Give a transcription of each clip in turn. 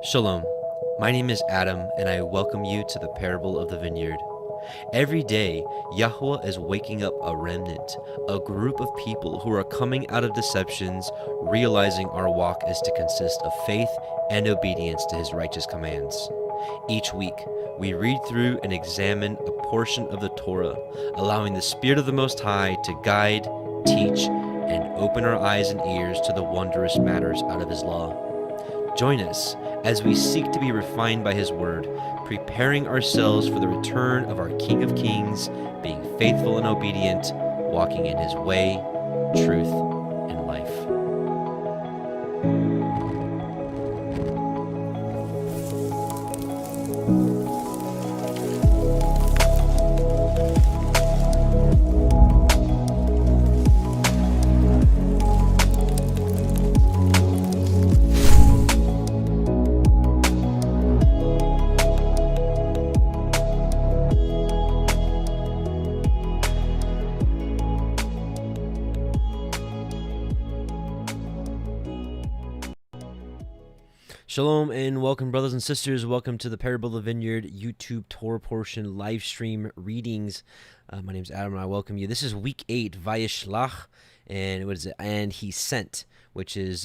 Shalom. My name is Adam, and I welcome you to the parable of the vineyard. Every day, Yahuah is waking up a remnant, a group of people who are coming out of deceptions, realizing our walk is to consist of faith and obedience to his righteous commands. Each week, we read through and examine a portion of the Torah, allowing the Spirit of the Most High to guide, teach, and open our eyes and ears to the wondrous matters out of his law. Join us as we seek to be refined by his word, preparing ourselves for the return of our King of Kings, being faithful and obedient, walking in his way, truth, and life. Shalom and welcome, brothers and sisters. Welcome to the Parable of the Vineyard YouTube Torah portion live stream readings. My name is Adam and I welcome you. This is week 8, Vayishlach, and what is it? And he sent, which is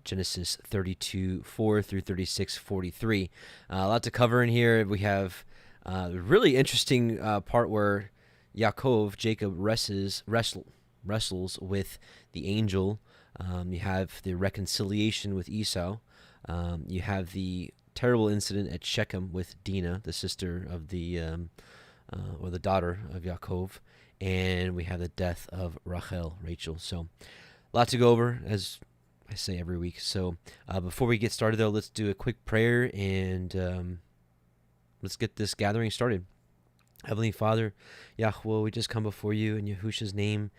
Genesis 32:4 through 36:43. A lot to cover in here. We have a really interesting part where Jacob wrestles with the angel. You have the reconciliation with Esau. You have the terrible incident at Shechem with Dinah, the sister of the or the daughter of Yaakov, and we have the death of Rachel. So, a lot to go over, as I say every week. So, before we get started, though, let's do a quick prayer and let's get this gathering started. Heavenly Father, Yahuah, we just come before you in Yahusha's name,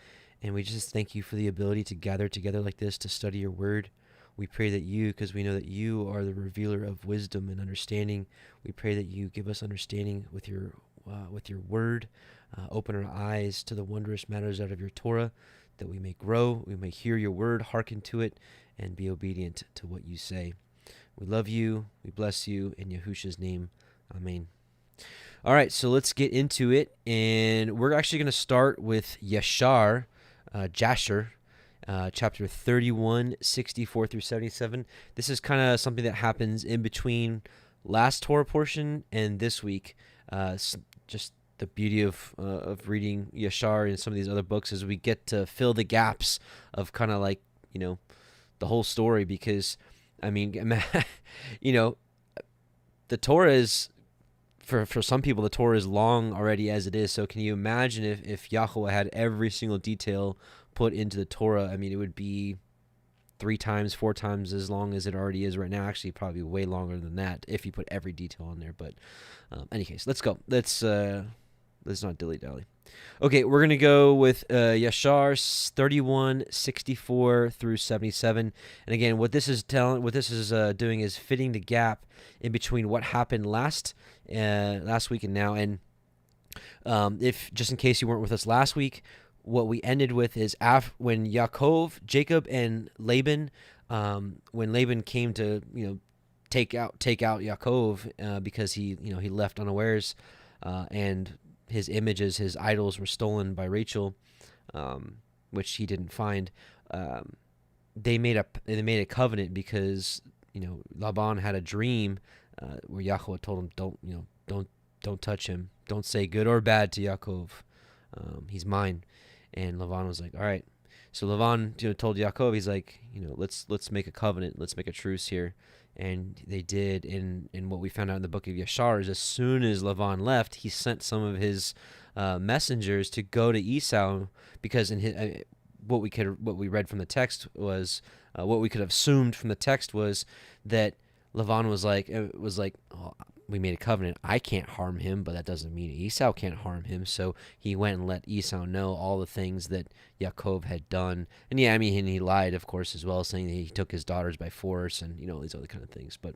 and we just thank you for the ability to gather together like this to study your word. We pray that you, because we know that you are the revealer of wisdom and understanding, we pray that you give us understanding with your word, open our eyes to the wondrous matters out of your Torah, that we may grow, we may hear your word, hearken to it, and be obedient to what you say. We love you, we bless you, in Yahusha's name, amen. All right, so let's get into it, and we're actually going to start with Jasher, chapter 31, 64 through 77. This is kind of something that happens in between last Torah portion and this week. Just the beauty of reading Jasher and some of these other books is we get to fill the gaps of kind of like, the whole story, because, the Torah is, for some people, the Torah is long already as it is. So can you imagine if Yahuah had every single detail put into the Torah? it would be 3 times, 4 times as long as it already is right now. Actually, probably way longer than that if you put every detail in there. But any case, let's go. Let's not dilly-dally. Okay, we're gonna go with Jasher 31, 64 through 77. And again, what this is doing is fitting the gap in between what happened last week and now. And if just in case you weren't with us last week, what we ended with is when Jacob and Laban, when Laban came to take out Yaakov because he left unawares, and his images, his idols were stolen by Rachel, which he didn't find. They made a covenant because Laban had a dream where Yahuah told him, don't touch him, don't say good or bad to Yaakov, he's mine. And Laban was like, all right. So Laban told Yaakov, he's like, let's make a covenant, let's make a truce here. And they did. And what we found out in the book of Jasher is as soon as Laban left, he sent some of his messengers to go to Esau, because in his, what we read from the text was, what we could have assumed from the text was that Laban was like, oh, we made a covenant, I can't harm him, but that doesn't mean Esau can't harm him. So he went and let Esau know all the things that Yaakov had done. And and he lied, of course, as well, saying that he took his daughters by force and these other kind of things. But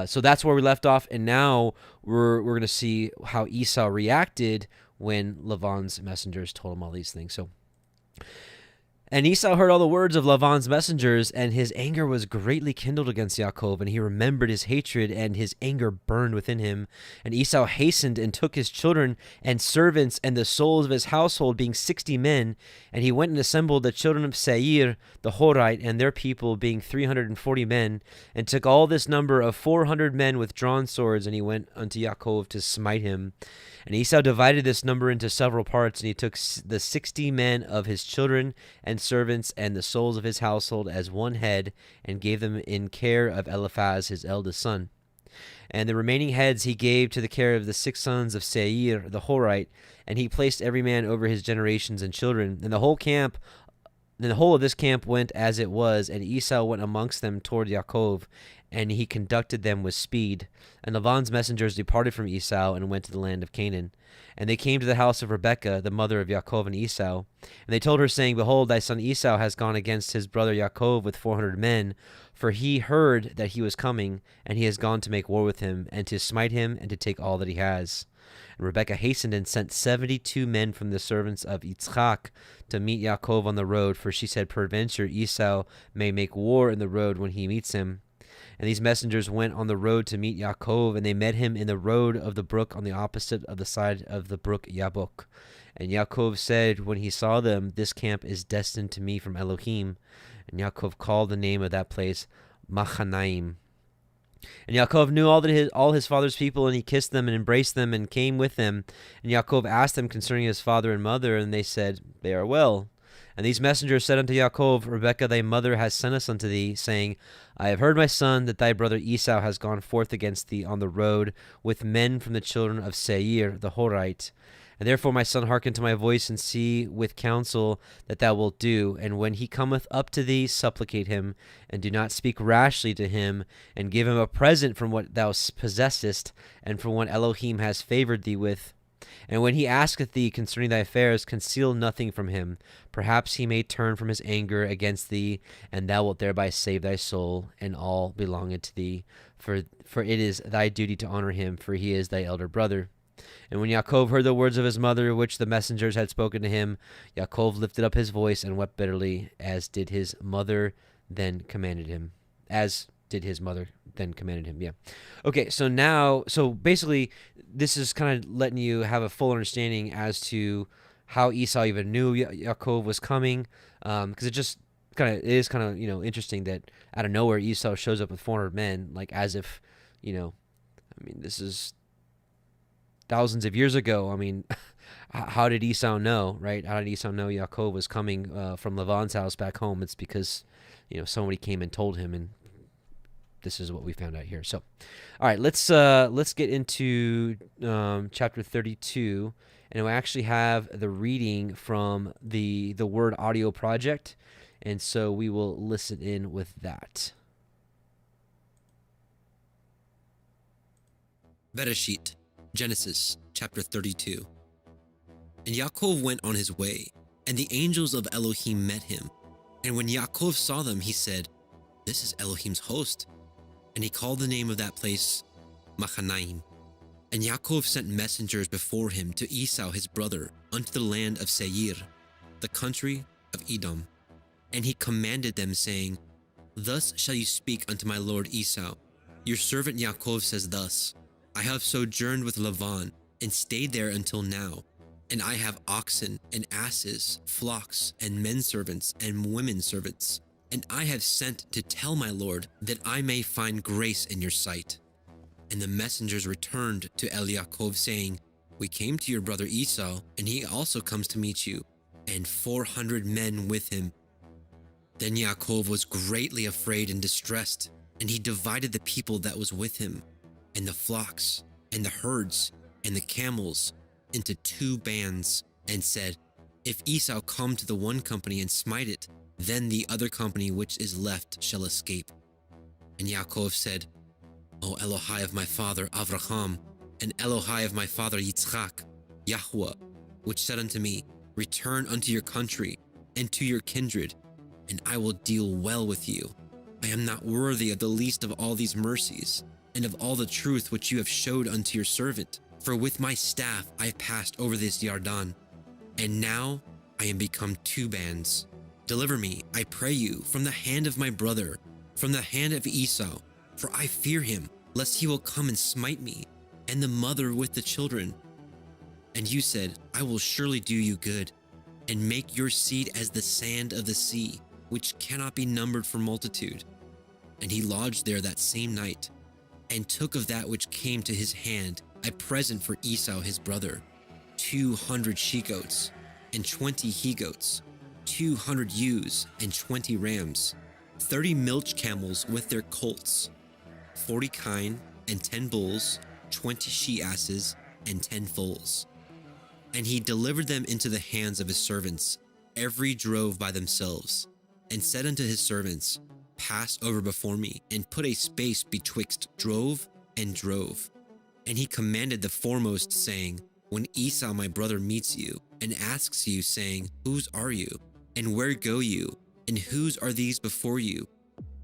so that's where we left off, and now we're going to see how Esau reacted when Laban's messengers told him all these things. So And Esau heard all the words of Laban's messengers, and his anger was greatly kindled against Yaakov, and he remembered his hatred, and his anger burned within him. And Esau hastened and took his children and servants and the souls of his household, being 60 men, and he went and assembled the children of Seir, the Horite, and their people, being 340 men, and took all this number of 400 men with drawn swords, and he went unto Yaakov to smite him. And Esau divided this number into several parts, and he took the 60 men of his children and servants and the souls of his household as one head, and gave them in care of Eliphaz his eldest son. And the remaining heads he gave to the care of the 6 sons of Seir the Horite, and he placed every man over his generations and children. And the whole of this camp went as it was, and Esau went amongst them toward Yaakov, and he conducted them with speed. And Laban's messengers departed from Esau and went to the land of Canaan. And they came to the house of Rebekah, the mother of Yaakov and Esau. And they told her, saying, Behold, thy son Esau has gone against his brother Yaakov with 400 men, for he heard that he was coming, and he has gone to make war with him, and to smite him, and to take all that he has. And Rebekah hastened and sent 72 men from the servants of Yitzchak to meet Yaakov on the road, for she said, Peradventure Esau may make war in the road when he meets him. And these messengers went on the road to meet Yaakov, and they met him in the road of the brook on the opposite of the side of the brook Yabok. And Yaakov said, when he saw them, This camp is destined to me from Elohim. And Yaakov called the name of that place Machanaim. And Yaakov knew all his father's people, and he kissed them and embraced them and came with them. And Yaakov asked them concerning his father and mother, and they said, They are well. And these messengers said unto Yaakov, Rebekah thy mother has sent us unto thee, saying, I have heard, my son, that thy brother Esau has gone forth against thee on the road with men from the children of Seir the Horite. And therefore, my son, hearken to my voice, and see with counsel that thou wilt do. And when he cometh up to thee, supplicate him, and do not speak rashly to him, and give him a present from what thou possessest, and from what Elohim has favored thee with. And when he asketh thee concerning thy affairs, conceal nothing from him. Perhaps he may turn from his anger against thee, and thou wilt thereby save thy soul, and all belongeth to thee. For it is thy duty to honor him, for he is thy elder brother. And when Yaakov heard the words of his mother, which the messengers had spoken to him, Yaakov lifted up his voice and wept bitterly, as did his mother then commanded him. Yeah. Okay, so basically, this is kind of letting you have a full understanding as to how Esau even knew Yaakov was coming, because it is kind of interesting that out of nowhere Esau shows up with 400 men, like as if, this is thousands of years ago. How did Esau know, right? How did Esau know Yaakov was coming from Laban's house back home? It's because, somebody came and told him, and this is what we found out here. So, all right, let's get into chapter 32, and we actually have the reading from the Word Audio Project, and so we will listen in with that. Bereshit, Genesis, chapter 32. And Yaakov went on his way, and the angels of Elohim met him. And when Yaakov saw them, he said, This is Elohim's host. And he called the name of that place Machanaim. And Yaakov sent messengers before him to Esau his brother unto the land of Seir, the country of Edom. And he commanded them, saying, Thus shall you speak unto my lord Esau. Your servant Yaakov says thus, I have sojourned with Laban, and stayed there until now. And I have oxen and asses, flocks, and men servants, and women servants. And I have sent to tell my lord that I may find grace in your sight. And the messengers returned to Yaakov, saying, We came to your brother Esau, and he also comes to meet you, and 400 men with him. Then Yaakov was greatly afraid and distressed, and he divided the people that was with him, and the flocks, and the herds, and the camels, into 2 bands, and said, If Esau come to the one company and smite it, then the other company which is left shall escape. And Yaakov said, O Elohai of my father Avraham, and Elohai of my father Yitzchak, Yahuah, which said unto me, Return unto your country, and to your kindred, and I will deal well with you. I am not worthy of the least of all these mercies, and of all the truth which you have showed unto your servant. For with my staff I have passed over this Yarden, and now I am become 2 bands. Deliver me, I pray you, from the hand of my brother, from the hand of Esau, for I fear him, lest he will come and smite me, and the mother with the children. And you said, I will surely do you good, and make your seed as the sand of the sea, which cannot be numbered for multitude. And he lodged there that same night, and took of that which came to his hand a present for Esau his brother, 200 she-goats, and 20 he-goats, 200 ewes, and 20 rams, 30 milch camels with their colts, 40 kine, and 10 bulls, 20 she-asses, and 10 foals. And he delivered them into the hands of his servants, every drove by themselves, and said unto his servants, Pass over before me, and put a space betwixt drove and drove. And he commanded the foremost, saying, When Esau my brother meets you, and asks you, saying, Whose are you? And where go you? And whose are these before you?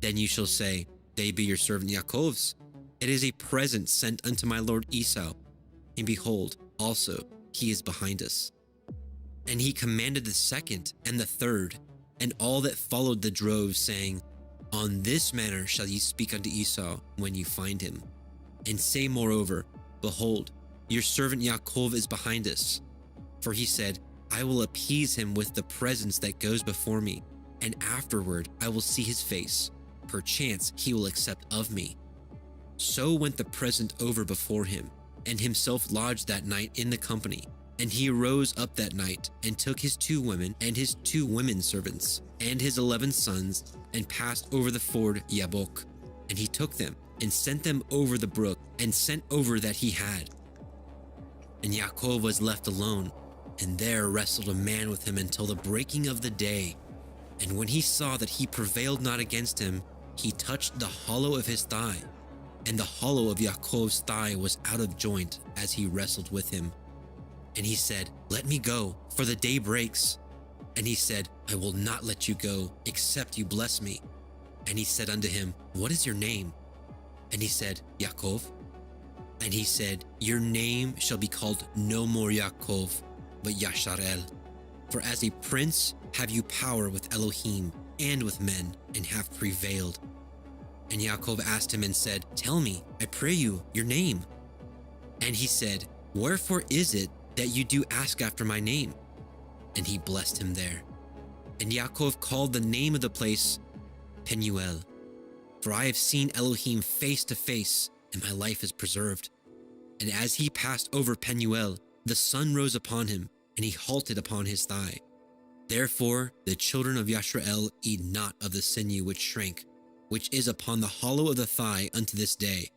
Then you shall say, They be your servant Yaakov's. It is a present sent unto my lord Esau. And behold, also he is behind us. And he commanded the second and the third, and all that followed the drove, saying, On this manner shall ye speak unto Esau when you find him. And say moreover, Behold, your servant Yaakov is behind us. For he said, I will appease him with the presence that goes before me, and afterward I will see his face. Perchance he will accept of me. So went the present over before him, and himself lodged that night in the company. And he arose up that night, and took his 2 women, and his 2 women servants, and his 11 sons, and passed over the ford Yabok. And he took them, and sent them over the brook, and sent over that he had. And Yaakov was left alone, and there wrestled a man with him until the breaking of the day. And when he saw that he prevailed not against him, he touched the hollow of his thigh. And the hollow of Yaakov's thigh was out of joint as he wrestled with him. And he said, Let me go, for the day breaks. And he said, I will not let you go, except you bless me. And he said unto him, What is your name? And he said, Yaakov. And he said, Your name shall be called no more Yaakov, but Yasharel. For as a prince have you power with Elohim and with men, and have prevailed. And Yaakov asked him and said, Tell me, I pray you, your name. And he said, Wherefore is it that you do ask after my name? And he blessed him there. And Yaakov called the name of the place Penuel. For I have seen Elohim face to face, and my life is preserved. And as he passed over Penuel, the sun rose upon him, and he halted upon his thigh. Therefore the children of Yashrael eat not of the sinew which shrank, which is upon the hollow of the thigh unto this day,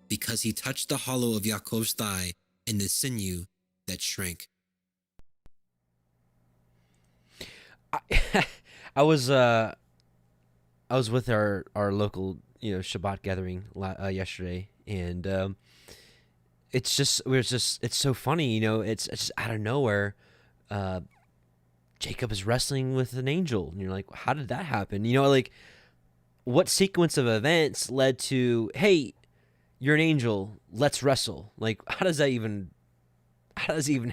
because he touched the hollow of Yaakov's thigh and the sinew that shrank. I was with our local Shabbat gathering yesterday, and it's so funny, it's just out of nowhere. Jacob is wrestling with an angel, and you're like, how did that happen? What sequence of events led to, hey, you're an angel, let's wrestle? How does that even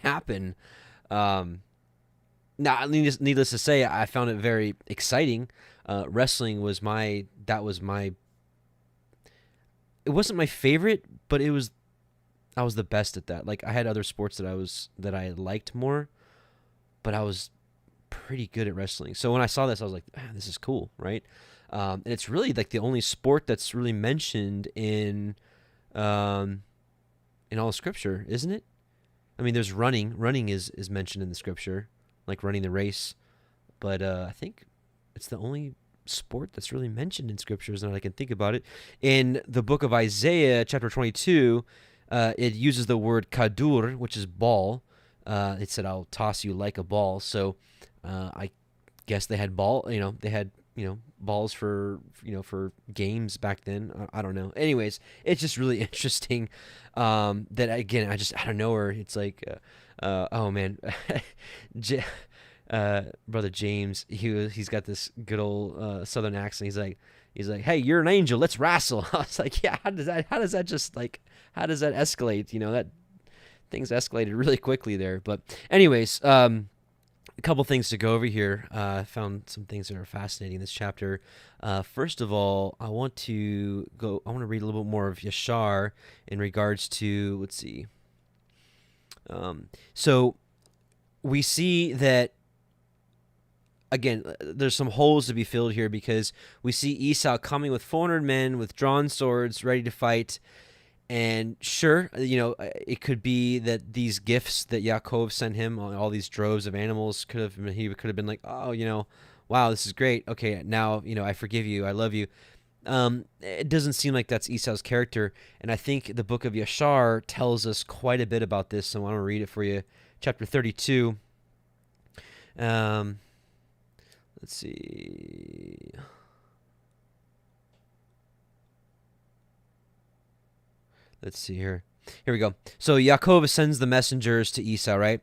happen? Now, needless to say, I found it very exciting. Wrestling was it wasn't my favorite, but I was the best at that. I had other sports that I liked more, but I was pretty good at wrestling. So when I saw this, I was like, this is cool, right? And it's really the only sport that's really mentioned in all of Scripture, isn't it? I mean, there's running. Running is mentioned in the Scripture, like running the race. But I think it's the only sport that's really mentioned in Scriptures, and I can think about it. In the book of Isaiah, chapter 22, it uses the word kadur, which is ball. It said, I'll toss you like a ball. So I guess they had balls for games back then. I don't know. Anyways, it's just really interesting that, again, out of nowhere, it's oh man, Brother James, he's got this good old Southern accent. He's like, hey, you're an angel, let's wrestle. I was like, yeah, how does that escalate? That things escalated really quickly there. But anyways, a couple things to go over here. I found some things that are fascinating in this chapter. First of all, I want to read a little bit more of Yashar in regards to, let's see. So we see that, again, there's some holes to be filled here, because we see Esau coming with 400 men with drawn swords ready to fight. And sure, it could be that these gifts that Yaakov sent him, all these droves of animals, he could have been like, oh, wow, this is great. Okay, now, I forgive you. I love you. It doesn't seem like that's Esau's character. And I think the book of Yashar tells us quite a bit about this. So I want to read it for you. Chapter 32. Let's see. Let's see here. Here we go. So Yaakov sends the messengers to Esau, right?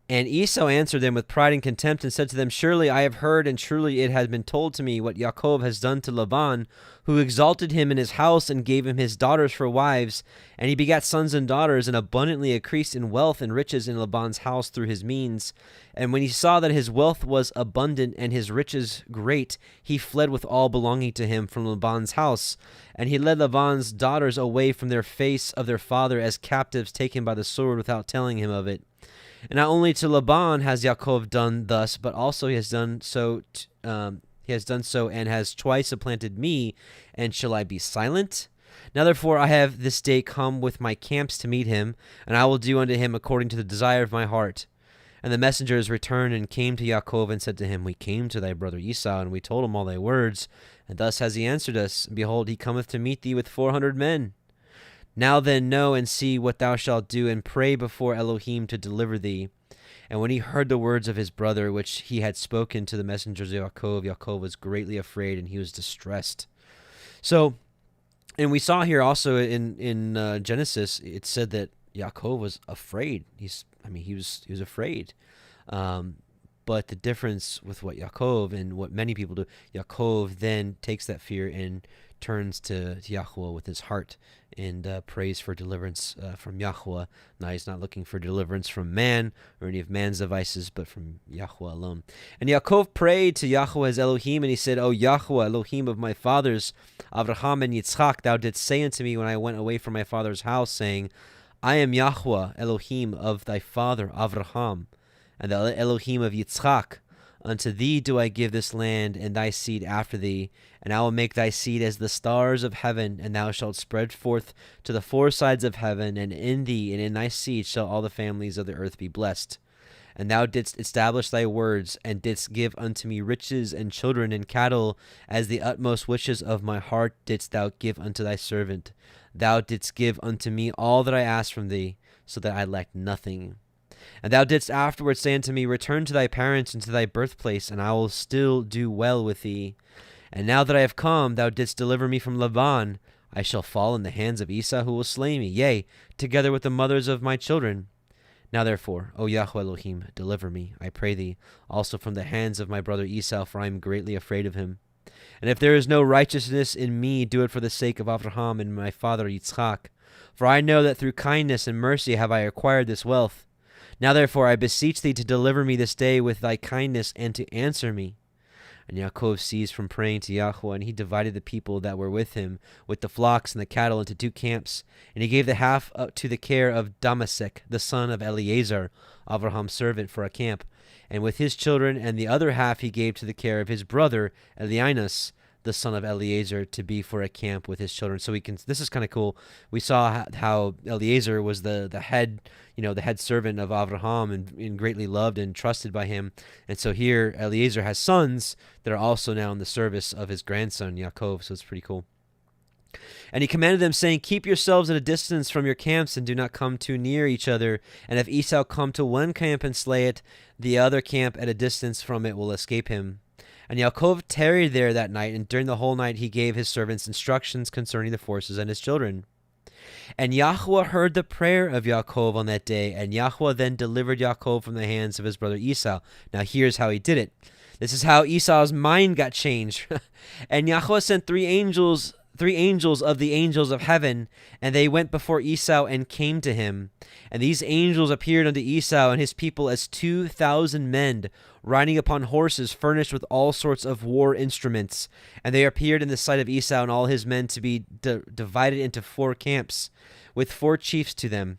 And Esau answered them with pride and contempt and said to them, surely I have heard, and truly it has been told to me what Yaakov has done to Laban, who exalted him in his house and gave him his daughters for wives. And he begat sons and daughters, and abundantly increased in wealth and riches in Laban's house through his means. And when he saw that his wealth was abundant and his riches great, he fled with all belonging to him from Laban's house. And he led Laban's daughters away from their face of their father as captives taken by the sword without telling him of it. And not only to Laban has Yaakov done thus, but also he has done so and has twice supplanted me. And shall I be silent? Now therefore I have this day come with my camps to meet him, and I will do unto him according to the desire of my heart. And the messengers returned and came to Yaakov and said to him, we came to thy brother Esau, and we told him all thy words. And thus has he answered us, and behold, he cometh to meet thee with 400 men. Now then know and see what thou shalt do, and pray before Elohim to deliver thee. And when he heard the words of his brother, which he had spoken to the messengers of Yaakov, Yaakov was greatly afraid, and he was distressed. So, and we saw here also in Genesis, it said that Yaakov was afraid. He was afraid. But the difference with what Yaakov and what many people do, Yaakov then takes that fear and turns to Yahuwah with his heart and prays for deliverance from Yahuwah. Now he's not looking for deliverance from man or any of man's devices, but from Yahuwah alone. And Yaakov prayed to Yahuwah his Elohim, and he said, O Yahuwah, Elohim of my fathers, Avraham and Yitzchak, thou didst say unto me when I went away from my father's house, saying, I am Yahuwah, Elohim of thy father Avraham, and the Elohim of Yitzchak. Unto thee do I give this land, and thy seed after thee. And I will make thy seed as the stars of heaven, and thou shalt spread forth to the four sides of heaven, and in thee and in thy seed shall all the families of the earth be blessed. And thou didst establish thy words, and didst give unto me riches and children and cattle, as the utmost wishes of my heart didst thou give unto thy servant. Thou didst give unto me all that I asked from thee, so that I lacked nothing. And thou didst afterwards say unto me, return to thy parents and to thy birthplace, and I will still do well with thee. And now that I have come, thou didst deliver me from Laban. I shall fall in the hands of Esau, who will slay me, yea, together with the mothers of my children. Now therefore, O Yahuwah Elohim, deliver me, I pray thee, also from the hands of my brother Esau, for I am greatly afraid of him. And if there is no righteousness in me, do it for the sake of Avraham and my father Yitzchak. For I know that through kindness and mercy have I acquired this wealth. Now therefore I beseech thee to deliver me this day with thy kindness, and to answer me. And Yaakov ceased from praying to Yahuwah, and he divided the people that were with him, with the flocks and the cattle, into 2 camps. And he gave the half to the care of Damasek, the son of Eleazar, Abraham's servant, for a camp, and with his children, and the other half he gave to the care of his brother Elianus, the son of Eleazar, to be for a camp with his children. So this is kind of cool. We saw how Eleazar was the head, the head servant of Avraham, and greatly loved and trusted by him. And so here Eleazar has sons that are also now in the service of his grandson Yaakov. So it's pretty cool. And he commanded them, saying, keep yourselves at a distance from your camps, and do not come too near each other. And if Esau come to one camp and slay it, the other camp at a distance from it will escape him. And Yaakov tarried there that night, and during the whole night he gave his servants instructions concerning the forces and his children. And Yahuwah heard the prayer of Yaakov on that day, and Yahuwah then delivered Yaakov from the hands of his brother Esau. Now here's how he did it. This is how Esau's mind got changed. And Yahuwah sent 3 angels angels of the angels of heaven, and they went before Esau and came to him. And these angels appeared unto Esau and his people as 2,000 men, riding upon horses furnished with all sorts of war instruments. And they appeared in the sight of Esau and all his men to be divided into 4 camps, with 4 chiefs to them.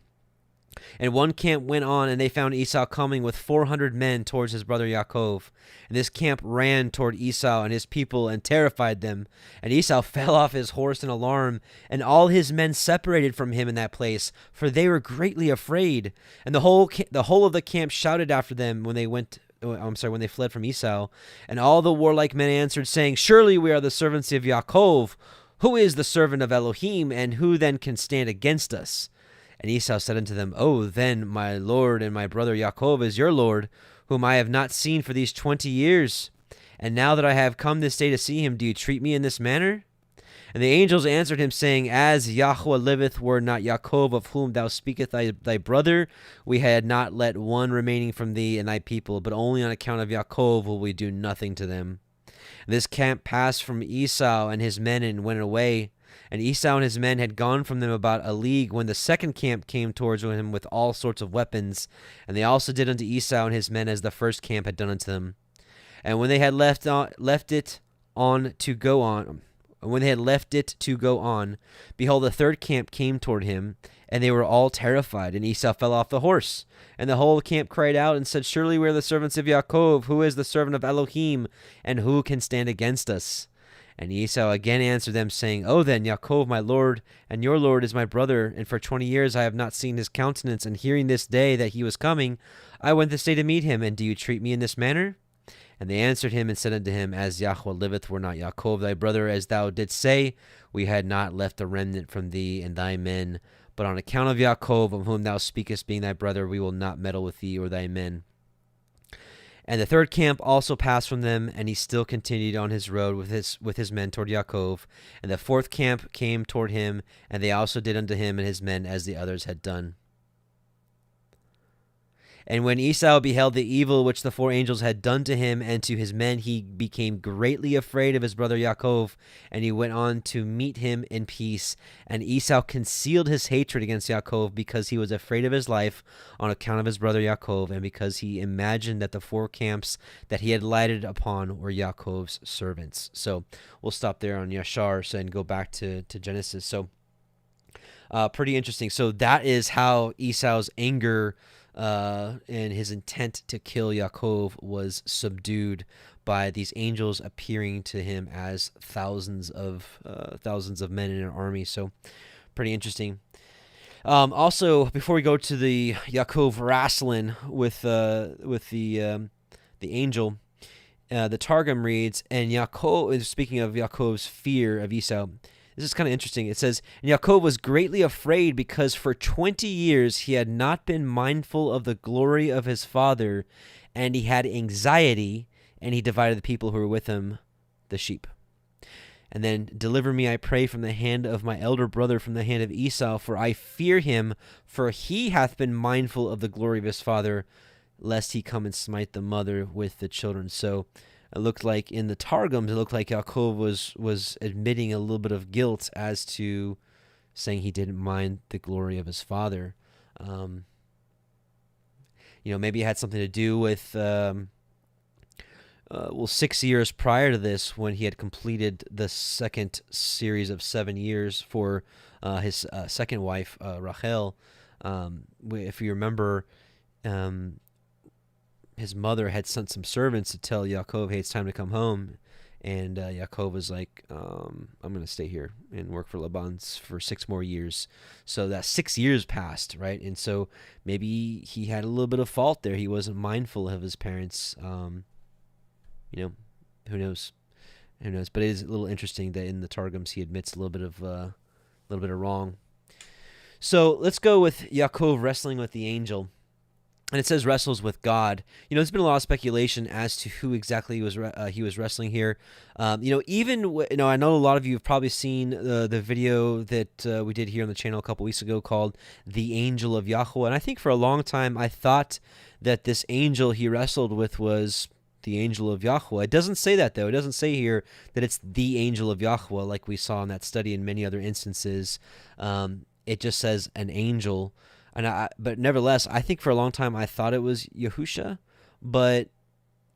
And one camp went on, and they found Esau coming with 400 men towards his brother Yaakov. And this camp ran toward Esau and his people and terrified them. And Esau fell off his horse in alarm, and all his men separated from him in that place, for they were greatly afraid. And the whole of the camp shouted after them when they fled from Esau. And all the warlike men answered, saying, Surely we are the servants of Yaakov. Who is the servant of Elohim, and who then can stand against us? And Esau said unto them, Oh, then my lord and my brother Yaakov is your lord, whom I have not seen for these 20 years. And now that I have come this day to see him, do you treat me in this manner? And the angels answered him, saying, As Yahuah liveth, were not Yaakov, of whom thou speakest thy brother, we had not let one remaining from thee and thy people, but only on account of Yaakov will we do nothing to them. And this camp passed from Esau and his men and went away. And Esau and his men had gone from them about a league, when the second camp came towards him with all sorts of weapons. And they also did unto Esau and his men as the first camp had done unto them. And when they had left it to go on, behold, the third camp came toward him, and they were all terrified. And Esau fell off the horse. And the whole camp cried out and said, Surely we are the servants of Yaakov. Who is the servant of Elohim, and who can stand against us? And Esau again answered them, saying, Oh, then, Yaakov, my lord, and your lord is my brother, and for 20 years I have not seen his countenance, and hearing this day that he was coming, I went this day to meet him, and do you treat me in this manner? And they answered him and said unto him, As Yahuah liveth, were not Yaakov thy brother, as thou didst say, we had not left a remnant from thee and thy men, but on account of Yaakov, of whom thou speakest, being thy brother, we will not meddle with thee or thy men. And the third camp also passed from them, and he still continued on his road with his men toward Yaakov. And the fourth camp came toward him, and they also did unto him and his men as the others had done. And when Esau beheld the evil which the 4 angels had done to him and to his men, he became greatly afraid of his brother Yaakov, and he went on to meet him in peace. And Esau concealed his hatred against Yaakov, because he was afraid of his life on account of his brother Yaakov, and because he imagined that the 4 camps that he had lighted upon were Yaakov's servants. So we'll stop there on Yashar and go back to Genesis. So pretty interesting. So that is how Esau's anger and his intent to kill Yaakov was subdued by these angels appearing to him as thousands of men in an army. So pretty interesting. Also, before we go to the Yaakov wrestling with the angel, the Targum reads, and Yaakov, speaking of Yaakov's fear of Esau, this is kind of interesting. It says, And Yaakov was greatly afraid, because for 20 years he had not been mindful of the glory of his father, and he had anxiety, and he divided the people who were with him, the sheep. And then, Deliver me, I pray, from the hand of my elder brother, from the hand of Esau, for I fear him, for he hath been mindful of the glory of his father, lest he come and smite the mother with the children. So it looked like in the Targums, it looked like Yaakov was admitting a little bit of guilt as to saying he didn't mind the glory of his father. Maybe it had something to do with, 6 years prior to this, when he had completed the second series of 7 years for his second wife, Rachel. If you remember, his mother had sent some servants to tell Yaakov, hey, it's time to come home. And Yaakov was like, I'm going to stay here and work for Laban for 6 more years. So that 6 years passed, right? And so maybe he had a little bit of fault there. He wasn't mindful of his parents. Who knows? Who knows? But it is a little interesting that in the Targums he admits a little bit of wrong. So let's go with Yaakov wrestling with the angel. And it says wrestles with God. There's been a lot of speculation as to who exactly he was wrestling here. I know a lot of you have probably seen the video that we did here on the channel a couple weeks ago called "The Angel of Yahuah." And I think for a long time I thought that this angel he wrestled with was the angel of Yahuwah. It doesn't say that, though. It doesn't say here that it's the angel of Yahuwah like we saw in that study in many other instances. It just says an angel. But nevertheless, I think for a long time I thought it was Yahusha, but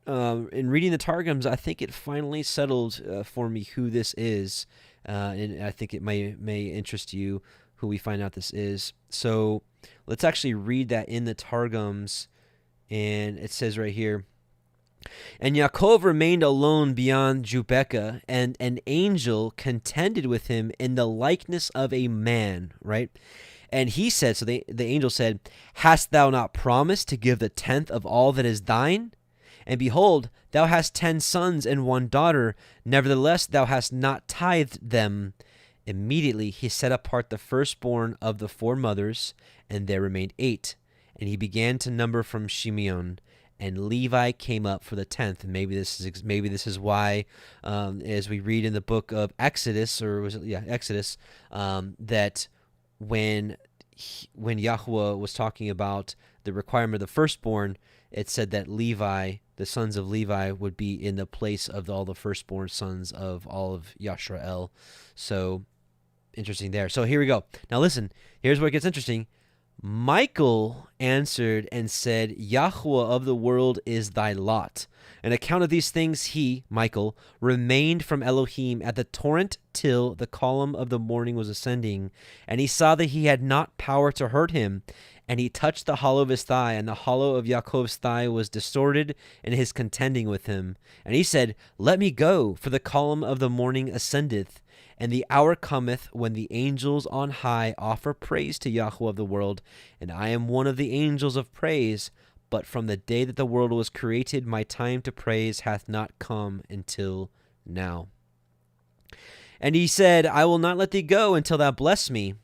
in reading the Targums, I think it finally settled for me who this is, and I think it may interest you who we find out this is. So let's actually read that in the Targums, and it says right here, "And Yaakov remained alone beyond Jubekah, and an angel contended with him in the likeness of a man," right? "And he said," so the angel said, "Hast thou not promised to give the 10th of all that is thine? And behold, thou hast 10 sons and 1 daughter. Nevertheless, thou hast not tithed them." Immediately he set apart the firstborn of the 4 mothers, and there remained 8. And he began to number from Shimeon, and Levi came up for the 10th. And maybe this is why, as we read in the book of Exodus, Exodus, that when Yahuwah was talking about the requirement of the firstborn, it said that Levi, the sons of Levi, would be in the place of all the firstborn sons of all of Yisrael. So, interesting there. So here we go. Now listen, here's where it gets interesting. "Michael answered and said, Yahuwah of the world is thy lot. On account of these things he," Michael, "remained from Elohim at the torrent till the column of the morning was ascending. And he saw that he had not power to hurt him. And he touched the hollow of his thigh, and the hollow of Yaakov's thigh was distorted in his contending with him. And he said, Let me go, for the column of the morning ascendeth. And the hour cometh when the angels on high offer praise to Yahuwah of the world. And I am one of the angels of praise. But from the day that the world was created, my time to praise hath not come until now. And he said, I will not let thee go until thou bless me.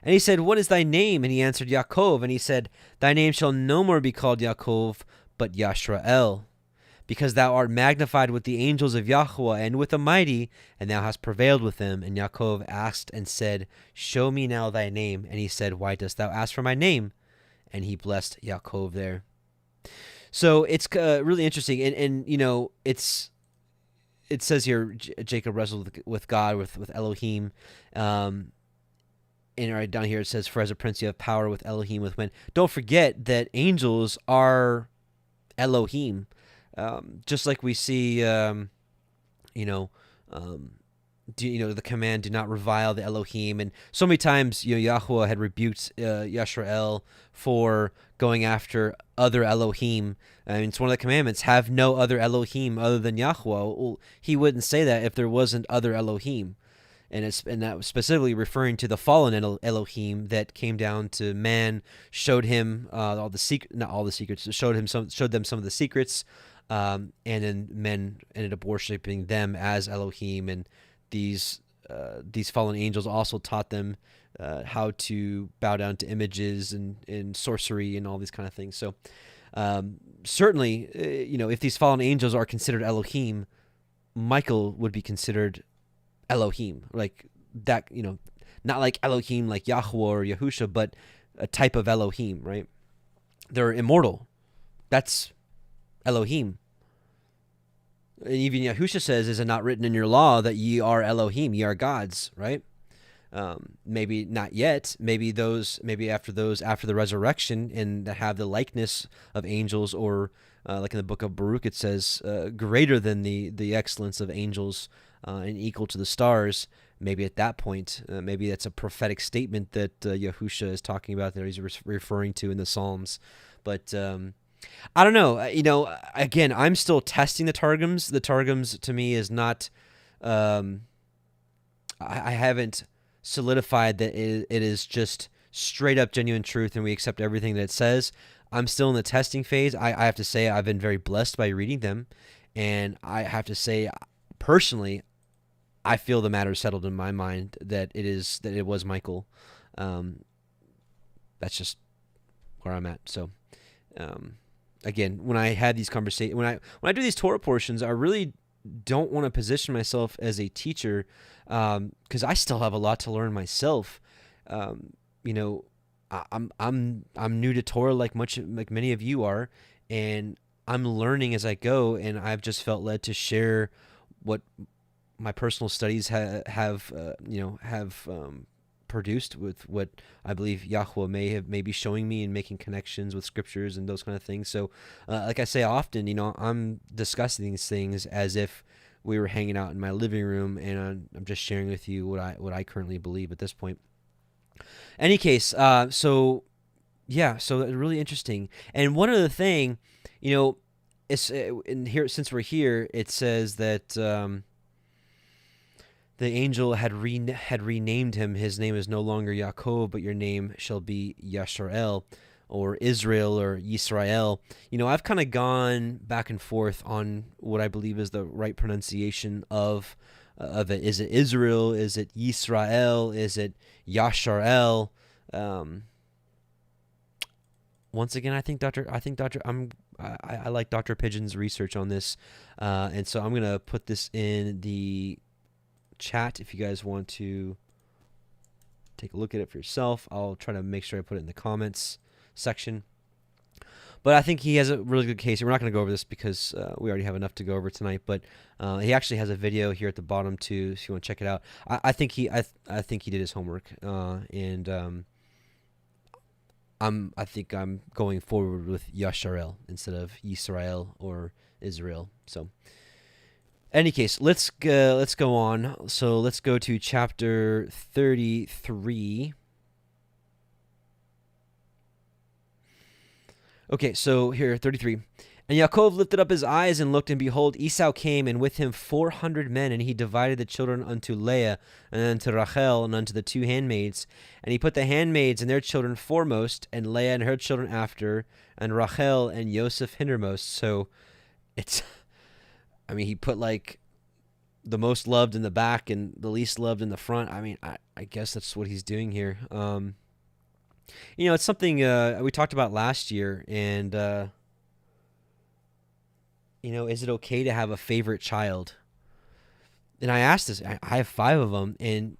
And he said, What is thy name? And he answered, Yaakov. And he said, Thy name shall no more be called Yaakov, but Yashrael, because thou art magnified with the angels of Yahuwah and with the mighty, and thou hast prevailed with them. And Yaakov asked and said, Show me now thy name. And he said, Why dost thou ask for my name? And he blessed Yaakov there. So it's really interesting. And you know, it says here, Jacob wrestled with God, with Elohim. And right down here it says, For as a prince you have power with Elohim, with men. Don't forget that angels are Elohim. Just like we see, the command, do not revile the Elohim. And so many times, Yahuwah had rebuked Yisrael for going after other Elohim. I mean, it's one of the commandments, have no other Elohim other than Yahuwah. Well, he wouldn't say that if there wasn't other Elohim. And that was specifically referring to the fallen Elohim that came down to man, showed him showed them some of the secrets, and then men ended up worshiping them as Elohim. And these fallen angels also taught them how to bow down to images and sorcery and all these kind of things. So certainly, if these fallen angels are considered Elohim, Michael would be considered Elohim, like that, not like Elohim like Yahuwah or Yahusha, but a type of Elohim, right? They're immortal. That's Elohim. And even Yahusha says, is it not written in your law that ye are Elohim, ye are gods, right? Maybe not yet. Maybe after the resurrection and that have the likeness of angels, or like in the book of Baruch, it says greater than the excellence of angels and equal to the stars. Maybe at that point, maybe that's a prophetic statement that Yahusha is talking about, that he's referring to in the Psalms. But I don't know. Again, I'm still testing the Targums. The Targums to me is not. I haven't solidified that it is just straight up genuine truth, and we accept everything that it says. I'm still in the testing phase. I have to say I've been very blessed by reading them, and I have to say personally, I feel the matter settled in my mind that it was Michael. That's just where I'm at. So, again, when I had these conversations, when I do these Torah portions, I really don't want to position myself as a teacher, because I still have a lot to learn myself. I'm new to Torah, like many of you are, and I'm learning as I go, and I've just felt led to share what my personal studies have produced with what I believe Yahuah may be showing me and making connections with scriptures and those kind of things. So, like I say often, I'm discussing these things as if we were hanging out in my living room, and I'm just sharing with you what I currently believe at this point. Any case, so really interesting. And one other thing, it's in here, since we're here, it says that the angel had renamed him. His name is no longer Yaakov, but your name shall be Yisrael, or Israel, or Yisrael. I've kind of gone back and forth on what I believe is the right pronunciation of it. Is it Israel? Is it Yisrael? Is it Yasharel? Once again, I like Dr. Pigeon's research on this, and so I'm gonna put this in the chat if you guys want to take a look at it for yourself. I'll try to make sure I put it in the comments section. But I think he has a really good case. We're not going to go over this because we already have enough to go over tonight. But he actually has a video here at the bottom too, if you want to check it out. I think he did his homework, and I think I'm going forward with Yasharel instead of Yisrael or Israel. So, any case, let's go on. So let's go to chapter 33. Okay, so here, 33. And Yaakov lifted up his eyes and looked, and behold, Esau came, and with him 400 men, and he divided the children unto Leah, and unto Rachel, and unto the 2 handmaids. And he put the handmaids and their children foremost, and Leah and her children after, and Rachel and Joseph hindermost. So he put like the most loved in the back and the least loved in the front. I guess that's what he's doing here. It's something we talked about last year, and is it okay to have a favorite child? And I asked this. I have 5 of them, and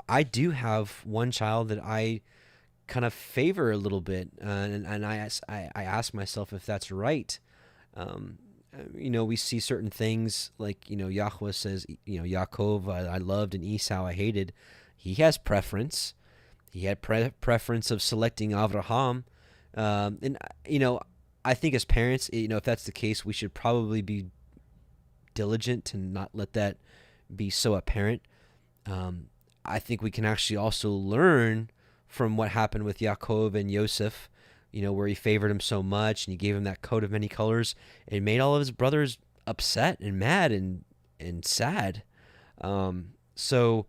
I do have one child that I kind of favor a little bit, and I ask myself if that's right. We see certain things like Yahuah says, Yaakov I loved and Esau I hated. He has preference. He had preference of selecting Avraham, and I think as parents, if that's the case, we should probably be diligent to not let that be so apparent. I think we can actually also learn from what happened with Yaakov and Yosef, where he favored him so much and he gave him that coat of many colors. It made all of his brothers upset and mad and sad. So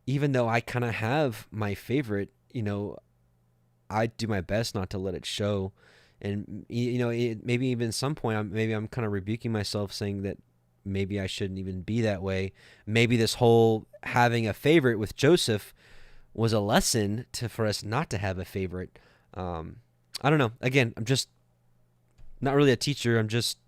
even though I kind of have my favorite, I do my best not to let it show. And, maybe even at some point, I'm kind of rebuking myself, saying that maybe I shouldn't even be that way. Maybe this whole having a favorite with Joseph was a lesson for us not to have a favorite. I don't know. Again, I'm just not really a teacher. I'm just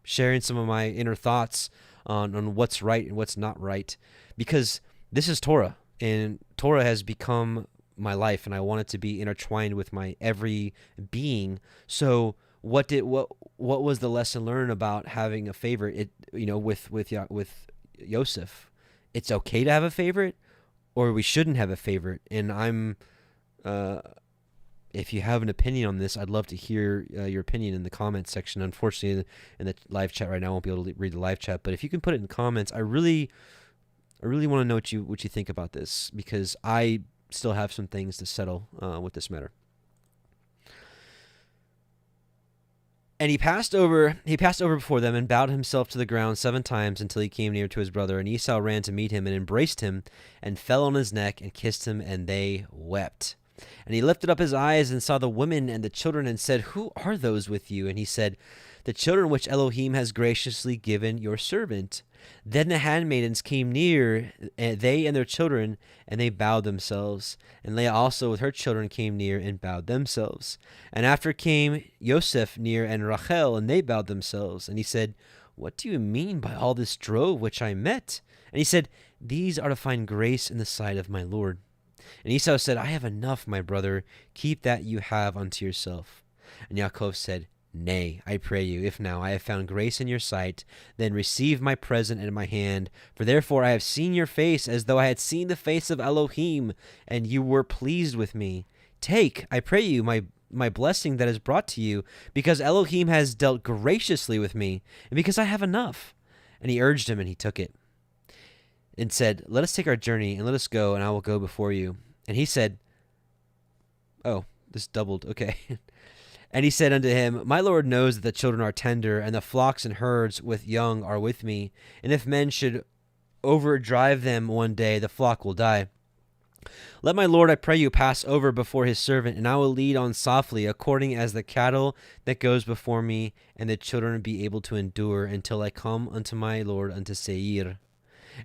sharing some of my inner thoughts on what's right and what's not right, because this is Torah, and Torah has become my life, and I want it to be intertwined with my every being. So what was the lesson learned about having a favorite? With Yosef, it's okay to have a favorite, or we shouldn't have a favorite. And I'm, if you have an opinion on this, I'd love to hear your opinion in the comments section. Unfortunately, in the live chat right now, I won't be able to read the live chat, but if you can put it in the comments, I really want to know what you think about this, because I still have some things to settle with this matter. And he passed over before them and bowed himself to the ground 7 times until he came near to his brother. And Esau ran to meet him and embraced him and fell on his neck and kissed him, and they wept. And he lifted up his eyes and saw the women and the children and said, "Who are those with you?" And he said, "The children which Elohim has graciously given your servant." Then the handmaidens came near, they and their children, and they bowed themselves. And Leah also with her children came near and bowed themselves. And after came Joseph near and Rachel, and they bowed themselves. And he said, "What do you mean by all this drove which I met?" And he said, "These are to find grace in the sight of my Lord." And Esau said, "I have enough, my brother. Keep that you have unto yourself." And Yaakov said, Nay, I pray you, if now I have found grace in your sight, then receive my present in my hand. For therefore I have seen your face, as though I had seen the face of Elohim, and you were pleased with me. Take, I pray you, my blessing that is brought to you, because Elohim has dealt graciously with me, and because I have enough. And he urged him, and he took it, and said, Let us take our journey, and let us go, and I will go before you. And he said, Oh, this doubled, okay. And he said unto him, My Lord knows that the children are tender, and the flocks and herds with young are with me. And if men should overdrive them one day, the flock will die. Let my Lord, I pray you, pass over before his servant, and I will lead on softly, according as the cattle that goes before me, and the children be able to endure, until I come unto my Lord unto Seir.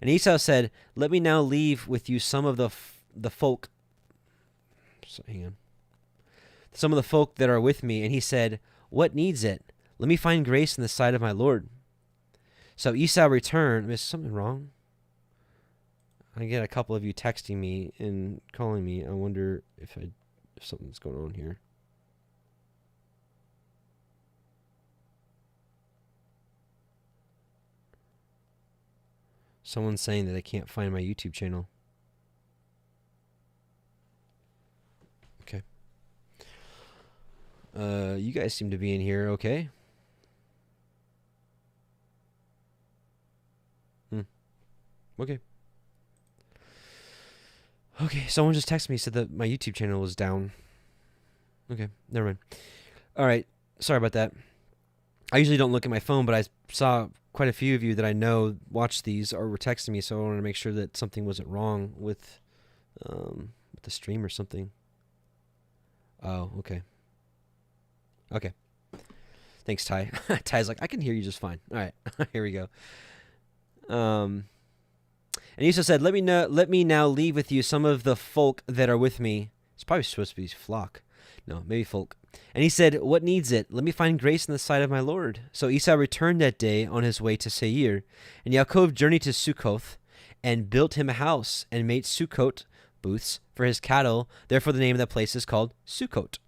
And Esau said, Let me now leave with you some of the folk. So, hang on. Some of the folk that are with me. And he said, What needs it? Let me find grace in the sight of my Lord. So Esau returned. Is something wrong? I get a couple of you texting me and calling me. I wonder if something's going on here. Someone's saying that they can't find my YouTube channel. Okay. You guys seem to be in here, okay? Okay. Okay, someone just texted me, said that my YouTube channel was down. Okay, never mind. All right, sorry about that. I usually don't look at my phone, but I saw quite a few of you that I know watched these or were texting me, so I wanted to make sure that something wasn't wrong with the stream or something. Oh, okay. Okay. Thanks, Ty. Ty's like, I can hear you just fine. All right, here we go. And Esau said, Let me now leave with you some of the folk that are with me. It's probably supposed to be flock. No, maybe folk. And he said, What needs it? Let me find grace in the sight of my Lord. So Esau returned that day on his way to Seir. And Yaakov journeyed to Sukkoth and built him a house and made Sukkot booths for his cattle. Therefore the name of that place is called Sukkot.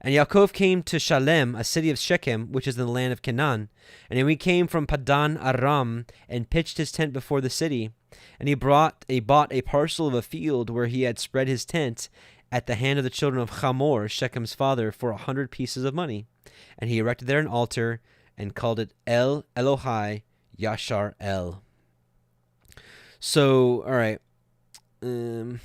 And Yaakov came to Shalem, a city of Shechem, which is in the land of Canaan. And he came from Padan Aram and pitched his tent before the city. And he bought a parcel of a field where he had spread his tent at the hand of the children of Hamor, Shechem's father, for 100 pieces of money. And he erected there an altar and called it El Elohai Yashar El. So, all right. Let's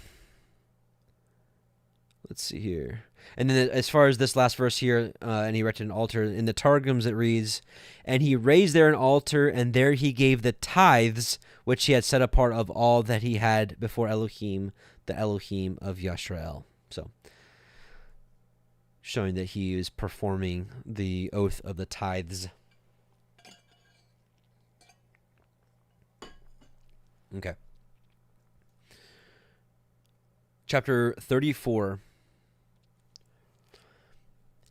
see here. And then as far as this last verse here, and he erected an altar, in the Targums it reads, And he raised there an altar, and there he gave the tithes, which he had set apart of all that he had before Elohim, the Elohim of Yashrael. So, showing that he is performing the oath of the tithes. Okay. Chapter 34.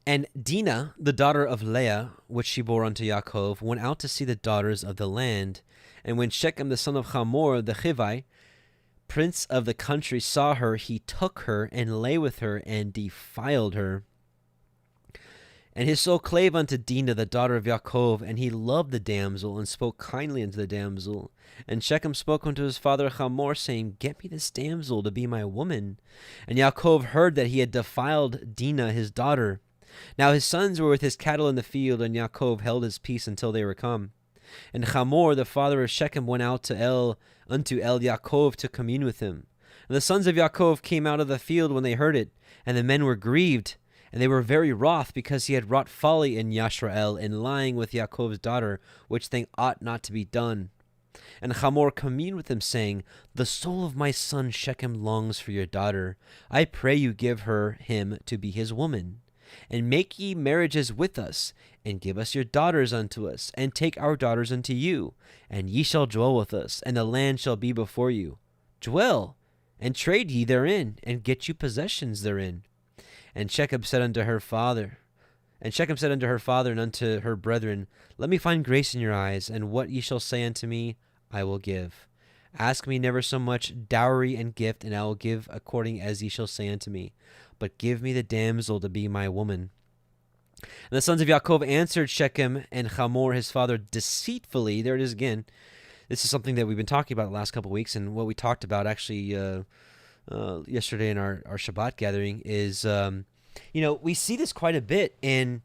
And Dinah, the daughter of Leah, which she bore unto Yaakov, went out to see the daughters of the land. And when Shechem the son of Hamor the Hivite, prince of the country, saw her, he took her and lay with her and defiled her. And his soul clave unto Dinah, the daughter of Yaakov, and he loved the damsel and spoke kindly unto the damsel. And Shechem spoke unto his father Hamor, saying, Get me this damsel to be my woman. And Yaakov heard that he had defiled Dinah his daughter. Now his sons were with his cattle in the field, and Yaakov held his peace until they were come. And Hamor, the father of Shechem, went out unto El Yaakov to commune with him. And the sons of Yaakov came out of the field when they heard it, and the men were grieved, and they were very wroth, because he had wrought folly in Yashrael, in lying with Yaakov's daughter, which thing ought not to be done. And Hamor communed with him, saying, The soul of my son Shechem longs for your daughter. I pray you give him to be his woman. And make ye marriages with us, and give us your daughters unto us, and take our daughters unto you, and ye shall dwell with us, and the land shall be before you. Dwell, and trade ye therein, and get you possessions therein. And Shechem said unto her father, and unto her brethren, Let me find grace in your eyes, and what ye shall say unto me, I will give. Ask me never so much dowry and gift, and I will give according as ye shall say unto me. But give me the damsel to be my woman. And the sons of Yaakov answered Shechem and Hamor his father deceitfully. There it is again. This is something that we've been talking about the last couple of weeks, and what we talked about actually yesterday in our Shabbat gathering is, we see this quite a bit. And,